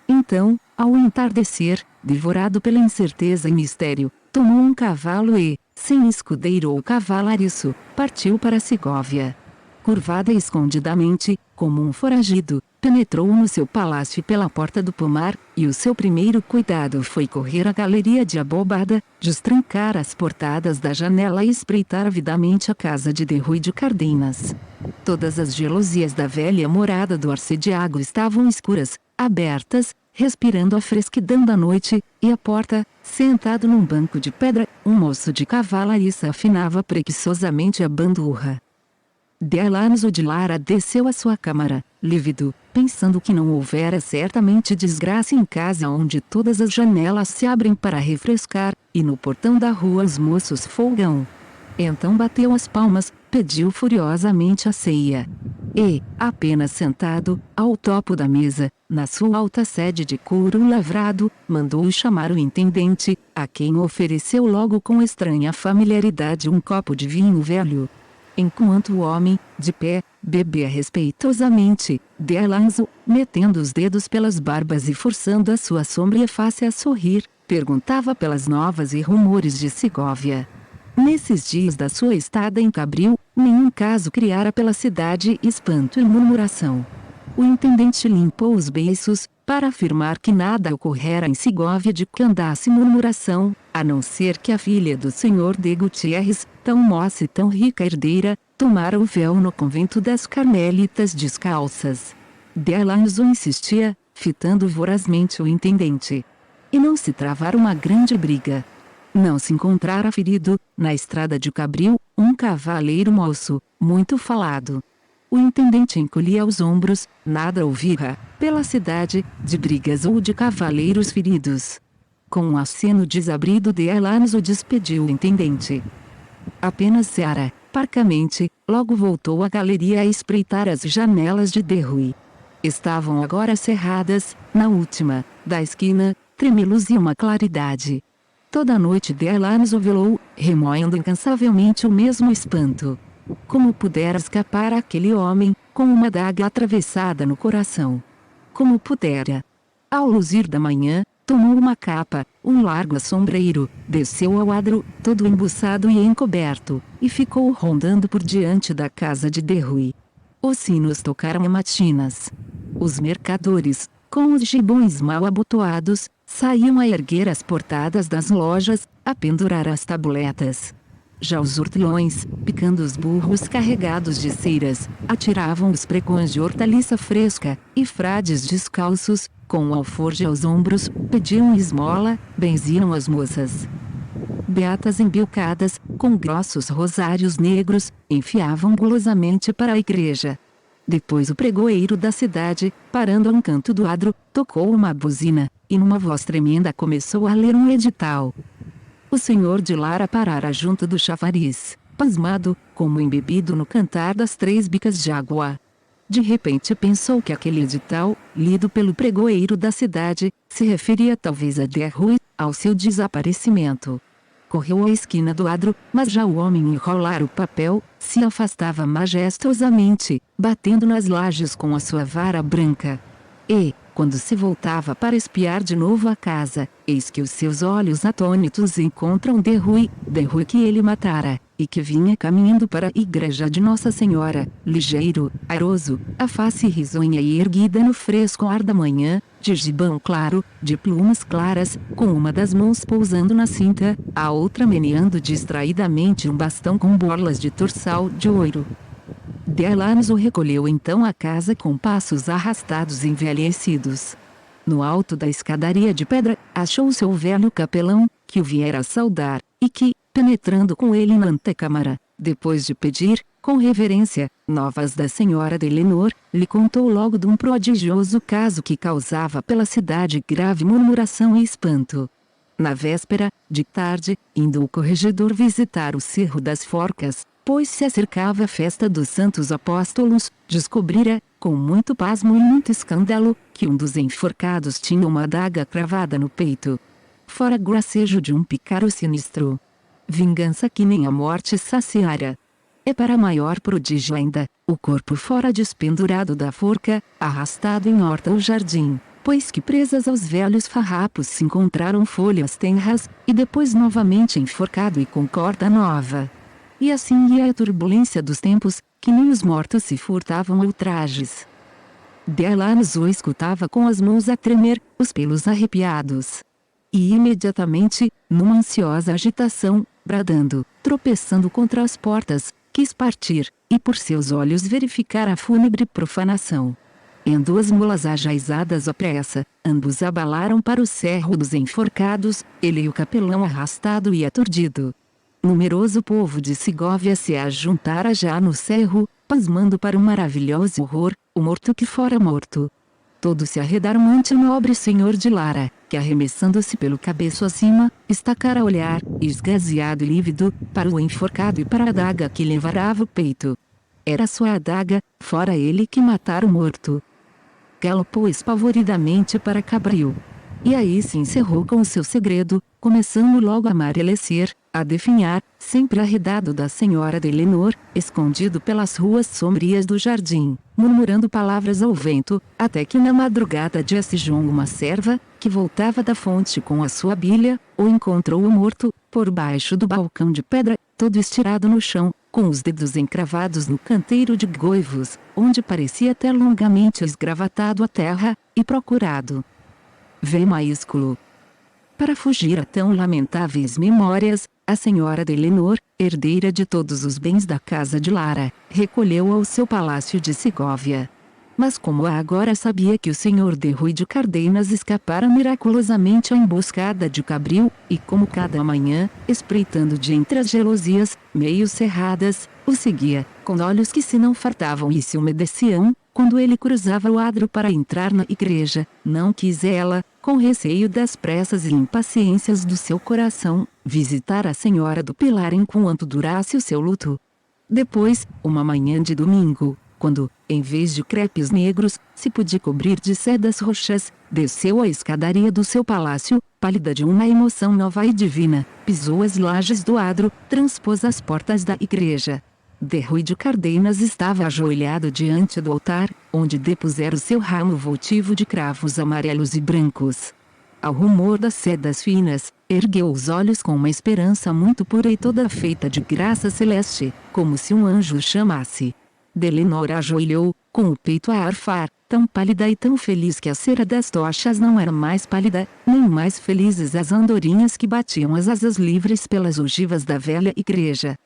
Então, ao entardecer, devorado pela incerteza e mistério, tomou um cavalo e, sem escudeiro ou cavalariço, partiu para Segóvia. Curvada escondidamente, como um foragido, penetrou no seu palácio pela porta do pomar, e o seu primeiro cuidado foi correr à galeria de abobada, destrancar as portadas da janela e espreitar avidamente a casa de Rui de Cardenas. Todas as gelosias da velha morada do arcediago estavam escuras, abertas, respirando a fresquidão da noite, e à porta, sentado num banco de pedra, um moço de cavalariça afinava preguiçosamente a bandurra. De Alonso de Lara desceu à sua câmara, lívido, pensando que não houvera certamente desgraça em casa onde todas as janelas se abrem para refrescar, e no portão da rua os moços folgam. Então bateu as palmas, pediu furiosamente a ceia. E, apenas sentado, ao topo da mesa, na sua alta sede de couro lavrado, mandou chamar o intendente, a quem ofereceu logo com estranha familiaridade um copo de vinho velho. enquanto o homem, de pé, bebia respeitosamente, de Alonso, metendo os dedos pelas barbas e forçando a sua sombria face a sorrir, perguntava pelas novas e rumores de Segóvia. Nesses dias da sua estada em Cabril, nenhum caso criara pela cidade espanto e murmuração. O intendente limpou os beiços, para afirmar que nada ocorrera em Segóvia de que andasse murmuração, a não ser que a filha do senhor de Gutierrez, tão moça e tão rica herdeira, tomara o véu no convento das Carmelitas descalças. De Alonso insistia, fitando vorazmente o intendente. E não se travara uma grande briga. Não se encontrara ferido, na estrada de Cabril, um cavaleiro moço, muito falado. O intendente encolhia os ombros, nada ouvira, pela cidade, de brigas ou de cavaleiros feridos. Com um aceno desabrido de Alonso despediu o intendente. Apenas Seara, parcamente, logo voltou à galeria a espreitar as janelas de de Rui. Estavam agora cerradas, na última, da esquina, tremuluzia uma claridade. Toda a noite de Alonso velou, remoendo incansavelmente o mesmo espanto. Como pudera escapar aquele homem, com uma adaga atravessada no coração? Como pudera? Ao luzir da manhã, tomou uma capa, um largo assombreiro, desceu ao adro, todo embuçado e encoberto, e ficou rondando por diante da casa de Rui. Os sinos tocaram a matinas. Os mercadores, com os gibões mal abotoados, saíam a erguer as portadas das lojas, a pendurar as tabuletas. Já os hortelões, picando os burros carregados de ceiras, atiravam os pregões de hortaliça fresca, e frades descalços, com o alforje aos ombros, pediam esmola, benziam as moças. Beatas embilcadas, com grossos rosários negros, enfiavam golosamente para a igreja. Depois o pregoeiro da cidade, parando a um canto do adro, tocou uma buzina, e numa voz tremenda começou a ler um edital. O senhor de Lara parara junto do chafariz, pasmado, como embebido no cantar das 3 bicas de água. De repente pensou que aquele edital, lido pelo pregoeiro da cidade, se referia talvez a de Rui, ao seu desaparecimento. Correu à esquina do adro, mas já o homem enrolara o papel, se afastava majestosamente, batendo nas lajes com a sua vara branca. E, quando se voltava para espiar de novo a casa, eis que os seus olhos atônitos encontram de Rui que ele matara, e que vinha caminhando para a igreja de Nossa Senhora, ligeiro, airoso, a face risonha e erguida no fresco ar da manhã, de gibão claro, de plumas claras, com uma das mãos pousando na cinta, a outra meneando distraidamente um bastão com borlas de torçal de ouro. De Alonso recolheu então a casa com passos arrastados e envelhecidos. No alto da escadaria de pedra, achou seu velho capelão, que o viera saudar, e que, penetrando com ele na antecâmara, depois de pedir, com reverência, novas da senhora de Lenor, lhe contou logo de um prodigioso caso que causava pela cidade grave murmuração e espanto. Na véspera, de tarde, indo o corregedor visitar o Cerro das Forcas, pois se acercava a festa dos Santos Apóstolos, descobrira, com muito pasmo e muito escândalo, que um dos enforcados tinha uma adaga cravada no peito. Fora gracejo de um picaro sinistro. Vingança que nem a morte saciara. É para maior prodígio ainda, o corpo fora despendurado da forca, arrastado em horta ou jardim, pois que presas aos velhos farrapos se encontraram folhas tenras, e depois novamente enforcado e com corda nova. E assim ia a turbulência dos tempos, que nem os mortos se furtavam a ultrajes. De Alonso escutava com as mãos a tremer, os pelos arrepiados. E imediatamente, numa ansiosa agitação, bradando, tropeçando contra as portas, quis partir, e por seus olhos verificar a fúnebre profanação. Em 2 mulas ajaizadas à pressa, ambos abalaram para o cerro dos enforcados, ele e o capelão arrastado e aturdido. Numeroso povo de Segóvia se ajuntara já no cerro, pasmando para um maravilhoso horror, o morto que fora morto. Todos se arredaram ante o nobre senhor de Lara, que arremessando-se pelo cabeço acima, estacara a olhar, esgazeado e lívido, para o enforcado e para a adaga que lhe varava o peito. Era só a adaga, fora ele que matara o morto. Galopou espavoridamente para Cabril. E aí se encerrou com o seu segredo, começando logo a amarelecer, a definhar, sempre arredado da senhora de Lenor, escondido pelas ruas sombrias do jardim, murmurando palavras ao vento, até que na madrugada de Assijon uma serva, que voltava da fonte com a sua bilha, o encontrou morto, por baixo do balcão de pedra, todo estirado no chão, com os dedos encravados no canteiro de goivos, onde parecia ter longamente esgravatado a terra, e procurado. V maiúsculo. Para fugir a tão lamentáveis memórias, a senhora de Lenor, herdeira de todos os bens da casa de Lara, recolheu ao seu palácio de Segóvia. Mas como agora sabia que o senhor de Rui de Cardenas escapara miraculosamente à emboscada de Cabril, e como cada manhã, espreitando de entre as gelosias, meio cerradas, o seguia, com olhos que se não fartavam e se umedeciam, quando ele cruzava o adro para entrar na igreja, não quis ela, com receio das pressas e impaciências do seu coração, visitar a senhora do Pilar enquanto durasse o seu luto. Depois, uma manhã de domingo, quando, em vez de crepes negros, se podia cobrir de sedas roxas, desceu a escadaria do seu palácio, pálida de uma emoção nova e divina, pisou as lajes do adro, transpôs as portas da igreja. De Rui de Cardenas estava ajoelhado diante do altar, onde depusera o seu ramo votivo de cravos amarelos e brancos. Ao rumor das sedas finas, ergueu os olhos com uma esperança muito pura e toda feita de graça celeste, como se um anjo o chamasse. De Lenor ajoelhou, com o peito a arfar, tão pálida e tão feliz que a cera das tochas não era mais pálida, nem mais felizes as andorinhas que batiam as asas livres pelas ogivas da velha igreja.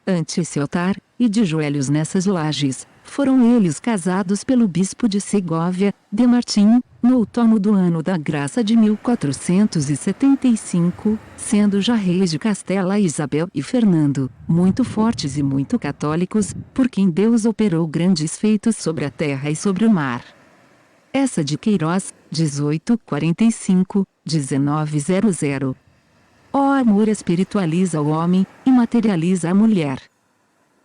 Ante esse altar, e de joelhos nessas lajes, foram eles casados pelo bispo de Segóvia, de Martim, no outono do ano da graça de 1475, sendo já reis de Castela Isabel e Fernando, muito fortes e muito católicos, por quem Deus operou grandes feitos sobre a terra e sobre o mar. Essa de Queiroz, 1845-1900. O amor espiritualiza o homem, e materializa a mulher.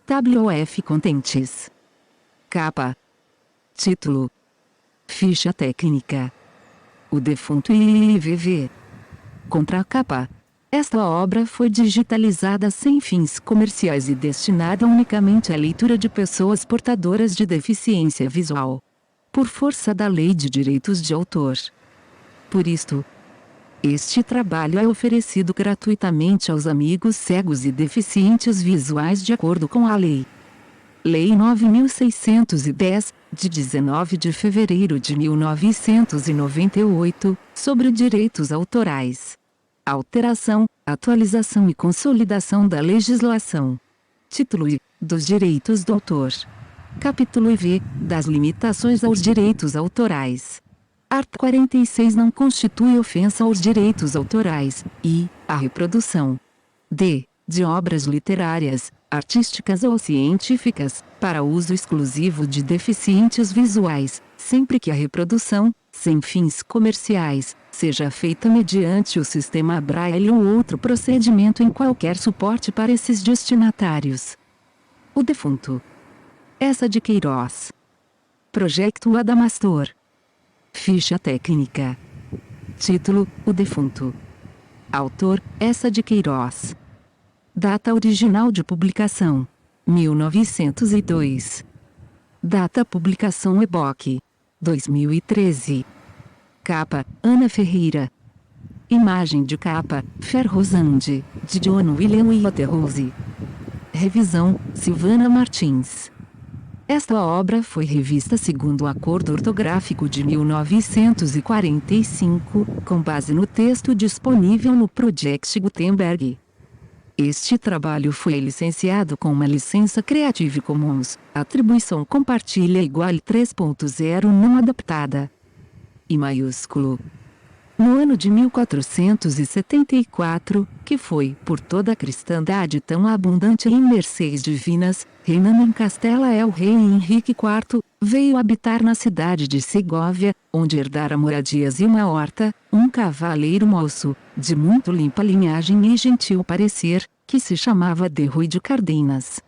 WF Contentes. Capa. Título. Ficha técnica. O defunto IVV. Contracapa. Esta obra foi digitalizada sem fins comerciais e destinada unicamente à leitura de pessoas portadoras de deficiência visual. Por força da Lei de Direitos de Autor. Por isto, este trabalho é oferecido gratuitamente aos amigos cegos e deficientes visuais de acordo com a Lei. Lei 9.610, de 19 de fevereiro de 1998, sobre direitos autorais. Alteração, atualização e consolidação da legislação. Título I, dos direitos do autor. Capítulo IV, das limitações aos direitos autorais. Art. 46 não constitui ofensa aos direitos autorais, e, a reprodução d. de obras literárias, artísticas ou científicas, para uso exclusivo de deficientes visuais, sempre que a reprodução, sem fins comerciais, seja feita mediante o sistema Braille ou outro procedimento em qualquer suporte para esses destinatários. O defunto. Essa de Queiroz. Projeto Adamastor. Ficha técnica. Título: O defunto. Autor: Essa de Queiroz. Data original de publicação: 1902. Data publicação EBOC: 2013. Capa: Ana Ferreira. Imagem de capa: Fer Rosande, de John William Waterhouse. Revisão: Silvana Martins. Esta obra foi revista segundo o Acordo Ortográfico de 1945, com base no texto disponível no Project Gutenberg. Este trabalho foi licenciado com uma licença Creative Commons, atribuição compartilha igual 3.0 não adaptada. I maiúsculo. No ano de 1474, que foi, por toda a cristandade tão abundante em mercês divinas, reinando em Castela el rei Henrique IV, veio habitar na cidade de Segóvia, onde herdara moradias e uma horta, um cavaleiro moço, de muito limpa linhagem e gentil parecer, que se chamava de Rui de Cardenas.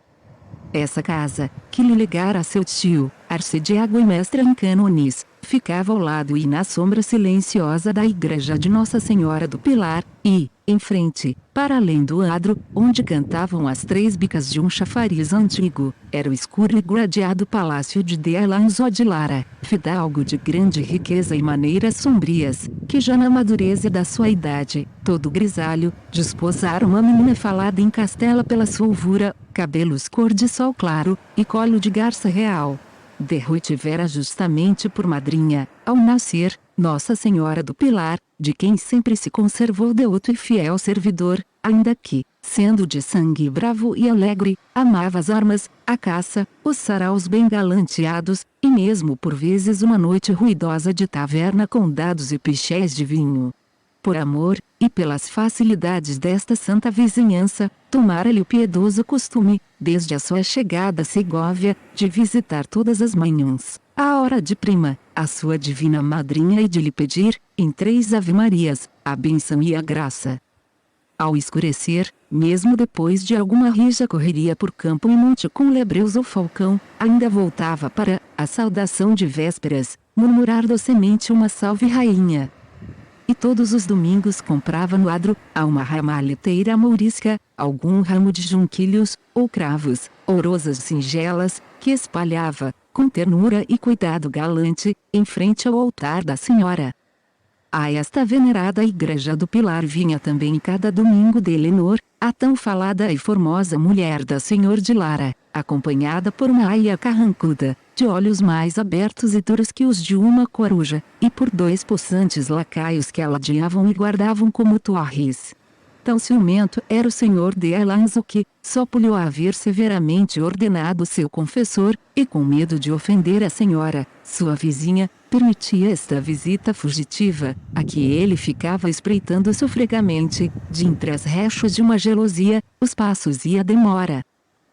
Essa casa, que lhe legara a seu tio, arcediago e mestre em cânones, ficava ao lado e na sombra silenciosa da igreja de Nossa Senhora do Pilar, e, em frente, para além do adro, onde cantavam as três bicas de um chafariz antigo, era o escuro e gradeado palácio de Alonso de Lara, fidalgo de grande riqueza e maneiras sombrias, que já na madureza da sua idade, todo grisalho, desposara uma menina falada em Castela pela solvura, cabelos cor de sol claro, e colo de garça real. De Rui tivera justamente por madrinha, ao nascer, Nossa Senhora do Pilar, de quem sempre se conservou devoto e fiel servidor, ainda que, sendo de sangue bravo e alegre, amava as armas, a caça, os saraus bem galanteados, e mesmo por vezes uma noite ruidosa de taverna com dados e pichés de vinho. Por amor, e pelas facilidades desta santa vizinhança, tomara-lhe o piedoso costume, desde a sua chegada a Segóvia, de visitar todas as manhãs, à hora de prima, a sua divina madrinha e de lhe pedir, em 3 ave-marias, a bênção e a graça. Ao escurecer, mesmo depois de alguma rija correria por campo e monte com lebreus ou falcão, ainda voltava para, a saudação de vésperas, murmurar docemente uma salve rainha. E todos os domingos comprava no adro, a uma ramalheteira mourisca, algum ramo de junquilhos, ou cravos, ou rosas singelas, que espalhava, com ternura e cuidado galante, em frente ao altar da Senhora. A esta venerada igreja do Pilar vinha também cada domingo de Helenor, a tão falada e formosa mulher da Senhor de Lara, acompanhada por uma aia carrancuda, de olhos mais abertos e duros que os de uma coruja, e por 2 possantes lacaios que a ladeavam e guardavam como torres. Tão ciumento era o senhor de Alonso que, só por lhe haver severamente ordenado seu confessor, e com medo de ofender a senhora, sua vizinha, permitia esta visita fugitiva, a que ele ficava espreitando sofregamente, de entre as rechas de uma gelosia, os passos e a demora.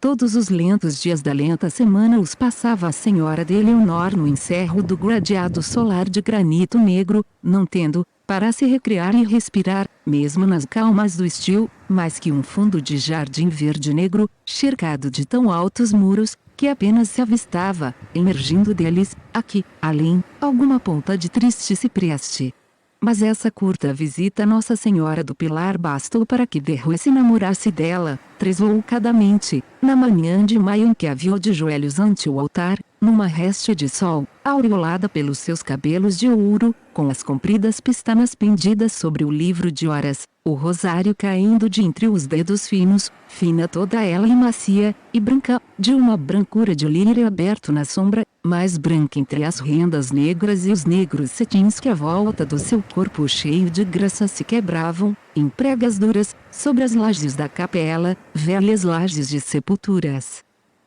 Todos os lentos dias da lenta semana os passava a senhora de Eleonor no encerro do gradeado solar de granito negro, não tendo, para se recrear e respirar, mesmo nas calmas do estio, mais que um fundo de jardim verde negro, cercado de tão altos muros, que apenas se avistava, emergindo deles, aqui, além, alguma ponta de triste cipreste. Mas essa curta visita a Nossa Senhora do Pilar bastou para que de Rui se namorasse dela, tresloucadamente, na manhã de maio em que a viu de joelhos ante o altar, numa réstia de sol, aureolada pelos seus cabelos de ouro, com as compridas pestanas pendidas sobre o livro de horas, o rosário caindo de entre os dedos finos, fina toda ela e macia, e branca, de uma brancura de lírio aberto na sombra, mais branca entre as rendas negras e os negros cetins que à volta do seu corpo cheio de graça se quebravam, em pregas duras, sobre as lajes da capela, velhas lajes de sepulturas.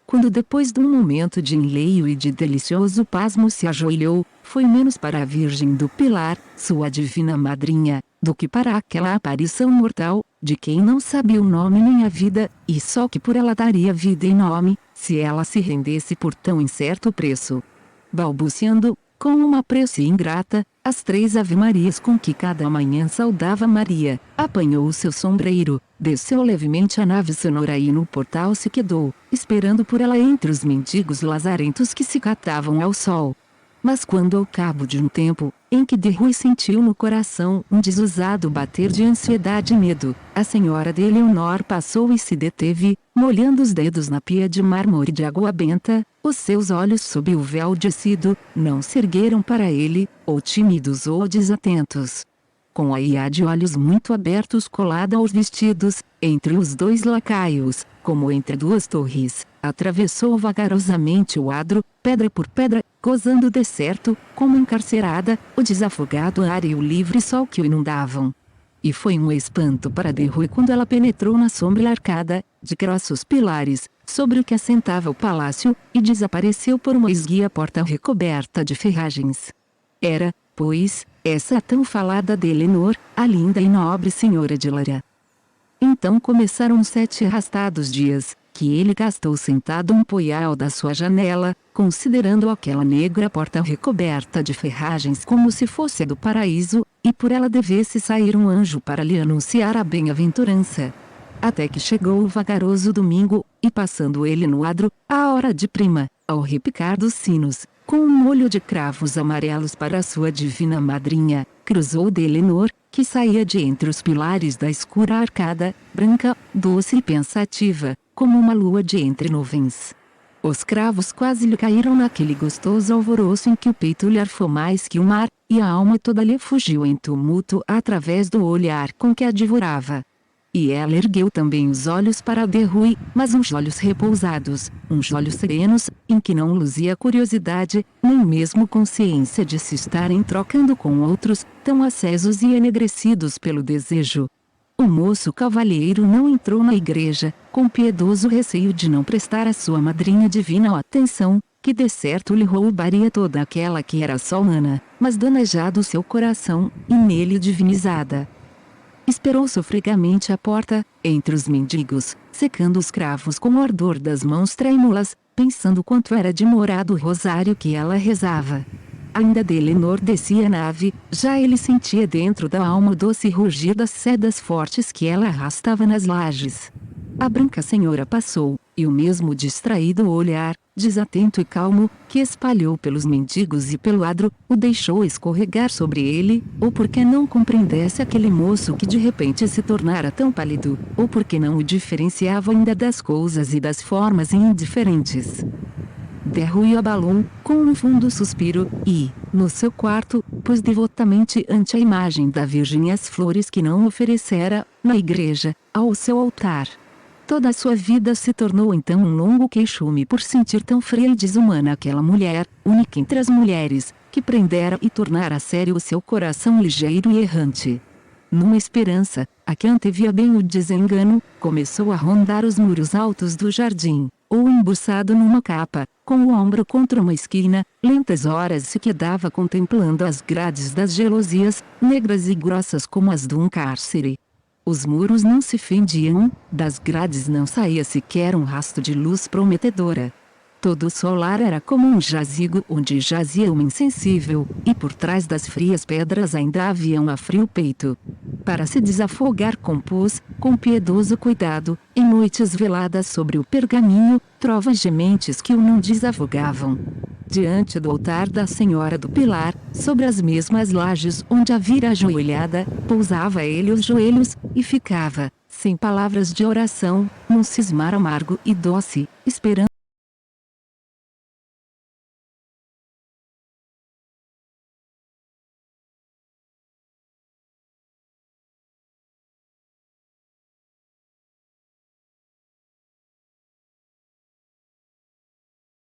Quando depois de um momento de enleio e de delicioso pasmo se ajoelhou, foi menos para a Virgem do Pilar, sua divina madrinha, do que para aquela aparição mortal, de quem não sabia o nome nem a vida, e só que por ela daria vida e nome, se ela se rendesse por tão incerto preço. Balbuciando, com uma prece ingrata, as 3 ave-marias com que cada manhã saudava Maria, apanhou o seu sombreiro, desceu levemente a nave sonora e no portal se quedou, esperando por ela entre os mendigos lazarentos que se catavam ao sol. Mas quando ao cabo de um tempo, em que de Rui sentiu no coração um desusado bater de ansiedade e medo, a senhora de Eleonor passou e se deteve, molhando os dedos na pia de mármore de água benta, os seus olhos sob o véu descido, não se ergueram para ele, ou tímidos ou desatentos. Com a ia de olhos muito abertos colada aos vestidos, entre os 2 lacaios, como entre 2 torres, atravessou vagarosamente o adro, pedra por pedra, gozando de certo, como encarcerada, o desafogado ar e o livre sol que o inundavam. E foi um espanto para de Rui quando ela penetrou na sombra arcada, de grossos pilares, sobre o que assentava o palácio, e desapareceu por uma esguia porta recoberta de ferragens. Era, pois, essa tão falada de Helenor, a linda e nobre senhora de Lara. Então começaram 7 arrastados dias, que ele gastou sentado um poial da sua janela, considerando aquela negra porta recoberta de ferragens como se fosse a do paraíso, e por ela devesse sair um anjo para lhe anunciar a bem-aventurança. Até que chegou o vagaroso domingo, e passando ele no adro, à hora de prima, ao repicar dos sinos, com um molho de cravos amarelos para a sua divina madrinha, cruzou Delenor, que saía de entre os pilares da escura arcada, branca, doce e pensativa, como uma lua de entre nuvens. Os cravos quase lhe caíram naquele gostoso alvoroço em que o peito lhe arfou mais que o mar, e a alma toda lhe fugiu em tumulto através do olhar com que a devorava. E ela ergueu também os olhos para Derrui, mas uns olhos repousados, uns olhos serenos, em que não luzia curiosidade, nem mesmo consciência de se estarem trocando com outros, tão acesos e enegrecidos pelo desejo. O moço cavalheiro não entrou na igreja, com piedoso receio de não prestar à sua madrinha divina atenção, que de certo lhe roubaria toda aquela que era só Ana, mas donejado seu coração, e nele divinizada. Esperou sofregamente à porta, entre os mendigos, secando os cravos com o ardor das mãos trêmulas, pensando quanto era demorado o rosário que ela rezava. Ainda Delenor descia a nave, já ele sentia dentro da alma o doce rugir das sedas fortes que ela arrastava nas lajes. A branca senhora passou, e o mesmo distraído olhar, desatento e calmo, que espalhou pelos mendigos e pelo adro, o deixou escorregar sobre ele, ou porque não compreendesse aquele moço que de repente se tornara tão pálido, ou porque não o diferenciava ainda das coisas e das formas indiferentes. Derrui abalou, com um fundo suspiro, e, no seu quarto, pôs devotamente ante a imagem da Virgem as flores que não oferecera, na igreja, ao seu altar. Toda a sua vida se tornou então um longo queixume por sentir tão fria e desumana aquela mulher, única entre as mulheres, que prendera e tornara sério o seu coração ligeiro e errante. Numa esperança, a que antevia bem o desengano, começou a rondar os muros altos do jardim, ou embuçado numa capa, com o ombro contra uma esquina, lentas horas se quedava contemplando as grades das gelosias, negras e grossas como as de um cárcere. Os muros não se fendiam, das grades não saía sequer um rastro de luz prometedora. Todo o solar era como um jazigo onde jazia uma insensível, e por trás das frias pedras ainda havia um a frio peito. Para se desafogar compôs, com piedoso cuidado, em noites veladas sobre o pergaminho, trovas gementes que o não desafogavam. Diante do altar da Senhora do Pilar, sobre as mesmas lajes onde a vira ajoelhada, pousava ele os joelhos, e ficava, sem palavras de oração, num cismar amargo e doce, esperando